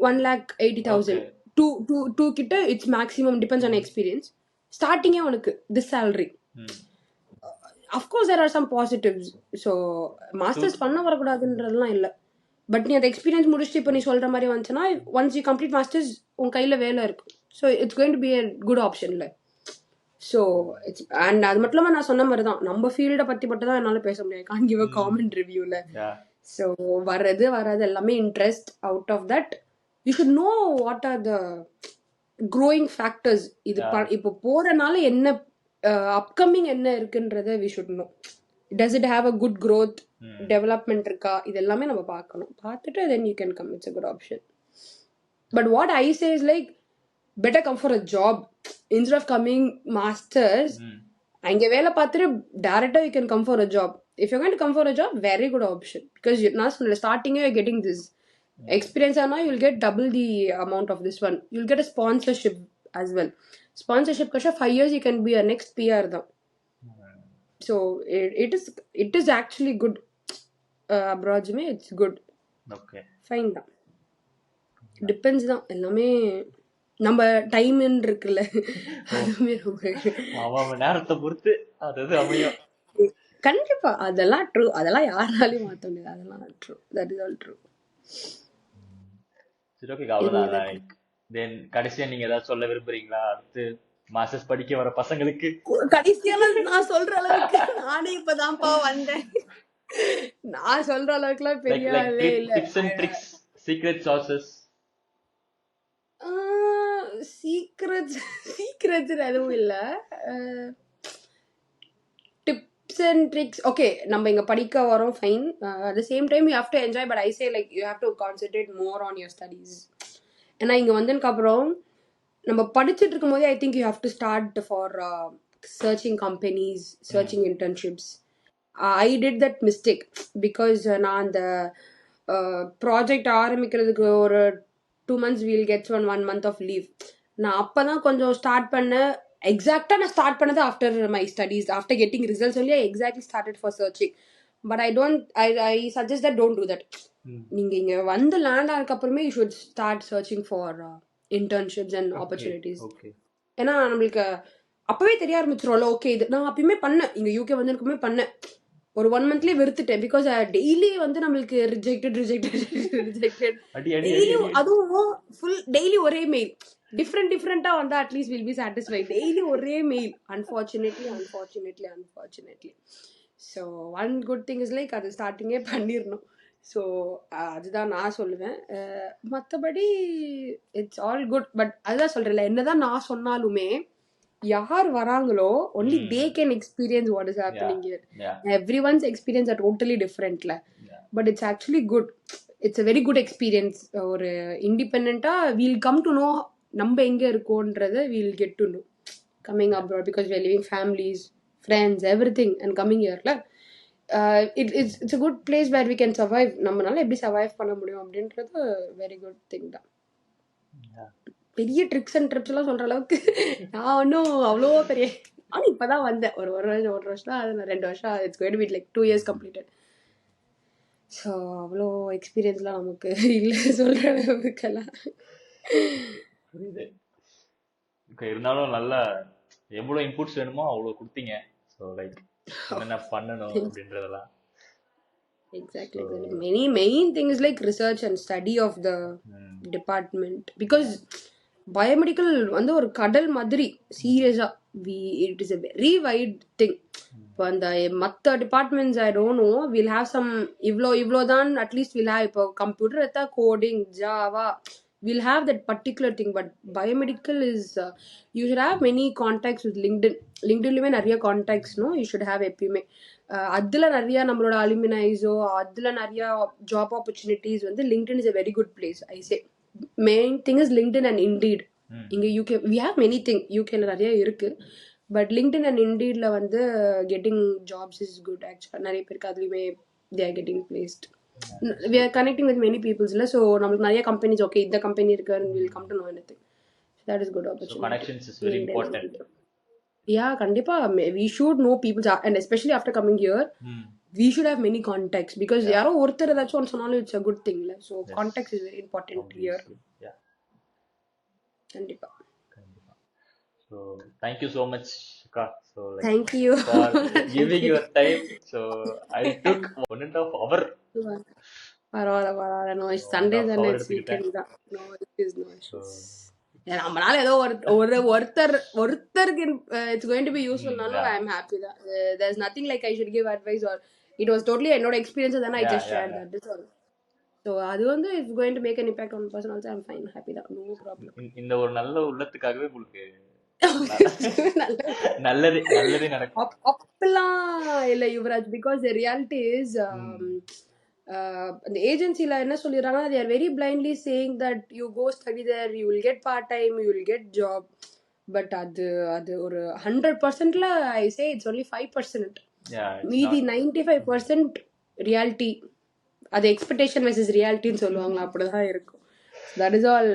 1,80,000 2 கிட்ட it's maximum, depends on experience. ஸ்டார்டிங்கே உனக்கு this salary. Of course there are some positives. So masters பண்ண வரக்கூடாதுன்றதுலாம் இல்லை. But நீ அந்த experience முடிச்சுட்டு இப்போ நீ சொல்கிற மாதிரி வந்துச்சுன்னா ஒன்ஸ் யூ கம்ப்ளீட் மாஸ்டர்ஸ் உன் கையில் வேலை இருக்கும். So it's going to be a good option இல்லை. ஸோ இட்ஸ் அண்ட் அது மட்டும் இல்லாமல் நான் சொன்ன மாதிரி தான் நம்ம ஃபீல்டை பற்றி மட்டும் தான் என்னால் பேச முடியாது. கான் கிவ் அ காமன் ரிவ்யூவில். ஸோ வராது எல்லாமே interest. Out of that you should know what are the growing factors. இது இப்போ போகிறனால என்ன அப்கமிங் என்ன இருக்குன்றத we should know. Does it have a good growth, development இருக்கா, இது எல்லாமே நம்ம பார்க்கணும். பார்த்துட்டு then you can come. It's a good option. But what I say is like better come for a job instead of coming masters. அங்கே வேலை பார்த்துட்டு டேரக்டாக you can come for a job. If you can come for a job, very good option. Because நான் சொன்னேன் ஸ்டார்டிங்கே you getting this experience. ஆனால் you'll get double the amount of this one. You'll get a sponsorship as well. Sponsorship kasha 5 years you can be a next PR da. So it is actually good. Abroad mein it's good. Okay, fine da. Depends da ellame நம்ம time இருக்குல்ல, அதுமே ரொம்ப நேரத்தை பொறுத்து அது அமையும். கண்டிப்பா அதெல்லாம் ட்ரூ. அதெல்லாம் யாராலையும் மாற்ற முடியாது. அதெல்லாம் true. That is all true. சரி, ஓகே, அவ்வளோதான். தென் கடைசியா நீங்க ஏதாவது சொல்ல விரும்புறீங்களா? அடுத்து மாஸ்டர்ஸ் படிக்க வர பசங்களுக்கு? கடைசியா நான் சொல்ற அளவுக்கு நானே இப்பதான்ப்பா வந்தேன். நான் சொல்ற அளவுக்குலாம் பெரிய ஆளே இல்ல. டிப்ஸ் அண்ட் ட்ரிக்ஸ், சீக்ரெட் சார்சஸ். சீக்ரெட்ஸ் எதுவும் இல்ல. டிப்ஸ் அண்ட் ட்ரிக்ஸ் ஓகே, நம்ம இங்க படிக்க வரோம், fine. At the same time you have to enjoy. But I say like you have to concentrate more on your studies. ஏன்னா இங்கே வந்ததுக்கப்புறம் நம்ம படிச்சுட்டு இருக்கும் போதே I think you have to start for searching companies, searching internships. I did that mistake because நான் அந்த project ஆரம்பிக்கிறதுக்கு ஒரு 2 months we'll gets 1 month of leave. நான் அப்போ தான் கொஞ்சம் ஸ்டார்ட் பண்ணேன். எக்ஸாக்டாக நான் ஸ்டார்ட் பண்ணது after my studies, after getting results only I exactly started for searching. But I suggest that don't do that. நீங்க இங்க வந்து லேண்ட் ஆனதுக்கு அப்புறமே you should start searching for internships and opportunities. ஏன்னா நம்மளுக்கு அப்பவே தெரிய ஆரம்பிச்சிரும்ல, ஓகே இது நான் அப்பயுமே பண்ணேன், இங்க யூகே வந்திருக்குமே பண்ணேன், ஒரு 1 மந்த்லயே வெறுத்துட்டேன். பிகாஸ் டெய்லி வந்து நம்மளுக்கு ரிஜெக்டட் டெய்லி, அதுவும் ஃபுல் டெய்லி ஒரே மெயில், டிஃப்ரெண்டா வந்தா at least will be satisfied. Daily ஒரே mail, unfortunately. So one good thing is like அது ஸ்டார்டிங்கே பண்ணிடணும். ஸோ அதுதான் நான் சொல்லுவேன். மற்றபடி இட்ஸ் ஆல் குட். பட் அதுதான் சொல்றேன்ல, என்னதான் நான் சொன்னாலுமே யார் வராங்களோ only they can experience what is happening here. Everyone's experience are totally டிஃப்ரெண்ட்ல. But it's actually good. It's a very good experience. ஒரு இண்டிபெண்டா வீல் கம் டு நோ நம்ம எங்க இருக்கோன்றத we'll get to know coming abroad, because we are living families, friends, everything and coming ஹியர்ல. It's a good place where we can survive. நம்மளால எப்படி survive பண்ண முடியும் அப்படின்றது வெரி குட் திங் தான். பெரிய ட்ரிக்ஸ் அண்ட் ட்ரிப்ஸ் எல்லாம் சொல்ற அளவுக்கு நான் ஒன்றும் அவ்வளோ பெரிய, ஆனால் இப்பதான் வந்தேன், ஒரு வருஷம் தான், அது 2 வருஷம், it's going to be like 2 years completed. So அவ்வளோ எக்ஸ்பீரியன்ஸ்லாம் நமக்கு இல்லை சொல்ற அளவுக்கெல்லாம். புரியுது. இருந்தாலும் நல்லா எவ்வளவு இன்புட்ஸ் வேணுமோ அவ்வளவு கொடுத்தீங்க. ஸோ லைக் என்னென்ன பண்ணணும் அப்படின்றதெல்லாம். Exactly. Main thing is like research and study of the department, because biomedical வந்து ஒரு கடல் மாதிரி சீரியஸா. It is a very wide thing. இப்போ அந்த மற்ற departments I don't know, will have some இவ்வளோதான் அட்லீஸ்ட் வில் ஹேவ். இப்போ கம்ப்யூட்டர் எடுத்தா coding, Java, we'll have that particular thing. But biomedical is you should have many contacts with லிங்க்டின்லயுமே நிறைய contacts you should have எப்பயுமே. அதுல நிறைய நம்மளோட அலுமினைஸோ, அதுல நிறைய ஜாப் ஆப்பர்ச்சுனிட்டிஸ் வந்து LinkedIn is a very good place, I say. Main thing is LinkedIn and indeed. இங்க UK we have many thing, யூகேல நிறைய இருக்கு. பட் லிங்க்டின் அண்ட் இண்டீட்ல வந்து கெட்டிங் ஜாப்ஸ் இஸ் குட் ஆக்சுவலா. நிறைய பேருக்கு அதுலயுமே they are getting placed. We are connecting with many peoples, so நமக்கு நிறைய கம்பெனிஸ், ஓகே இந்த கம்பெனி இருக்கு, and we'll come to know anything. So that is good opportunity. So connections is very important. Yeah, கண்டிப்பா we should know people, and especially after coming here we should have many contacts, because யாரோ ஒருத்தர் ஏதாச்சும் ஒன்று சொன்னாலும் it's a good thing. So contacts is very important here. Yeah. கண்டிப்பா. So thank you so much, Shika. So like, thank you for giving your time. So I took 1.5 hour. பரவாயில்ல, no Sunday தானே, weekend தான், no issues. நம்மளால ஏதோ ஒருத்தருக்கு it's going to be யூஸ்ஃபுல்னாலும் I am happy தான். There is nothing like I should give advice or it was totally என்னோட experience தானே, I just share that is all. So அது வந்து it's going to make an impact on person also, I am fine, happy தான், no problem. இந்த ஒரு நல்ல உள்ளத்துக்காகவே உங்களுக்கு நல்லதே நடக்கும் அப்பெல்லாம் இல்ல Yuvraj. Because the reality is அந்த ஏஜென்சில என்ன சொல்லிடுறாங்கன்னா, they are very blindly saying that you go study there, you will get part time, you will get job. But அது ஒரு 100%ல ஐ சே இட்ஸ் only 5%. மீதி 95% ரியாலிட்டி. அது எக்ஸ்பெக்டேஷன் வெர்சஸ் ரியாலிட்டின்னு சொல்லுவாங்களா, அப்படிதான் இருக்கும். that is all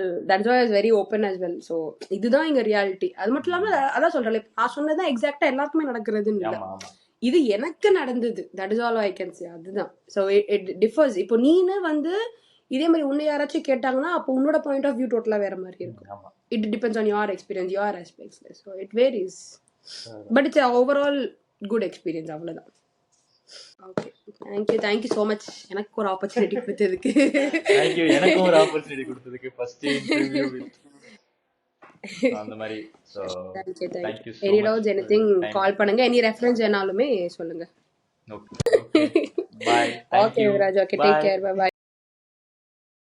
is very open as well. So இதுதான் இங்க reality. அது மட்டும் இல்லாம அதான் சொல்றேன், நான் சொன்னதான் எக்ஸாக்டா எல்லாருக்குமே நடக்கிறதுன்னு இல்லை, இது எனக்கு நடந்தது. That is all I can say. அதுதான். So it differs. இப்போ நீனு வந்து இதே மாதிரி உன்னை யாராச்சும் கேட்டாங்கன்னா அப்போ உன்னோட பாயிண்ட் ஆஃப் வியூ டோட்டலா வேற மாதிரி இருக்கும். It depends on your experience, your aspects. So it varies, but it's overall good experience, அவ்வளோதான். Okay, thank you so much. எனக்கு ஒரு ஆப்பர்ச்சுனிட்டி கொடுத்ததுக்கு. தேங்க்யூ, எனக்கும் ஒரு ஆப்பர்ச்சுனிட்டி கொடுத்ததுக்கு. ஃபர்ஸ்ட் இன்டர்வியூ வித் அந்த மாதிரி. So thank you so much. Any doubts anything call பண்ணுங்க, எனி ரெஃபரன்ஸ் வேணாலுமே சொல்லுங்க. Okay, bye. Okay Yuvaraj, okay, take care, bye by.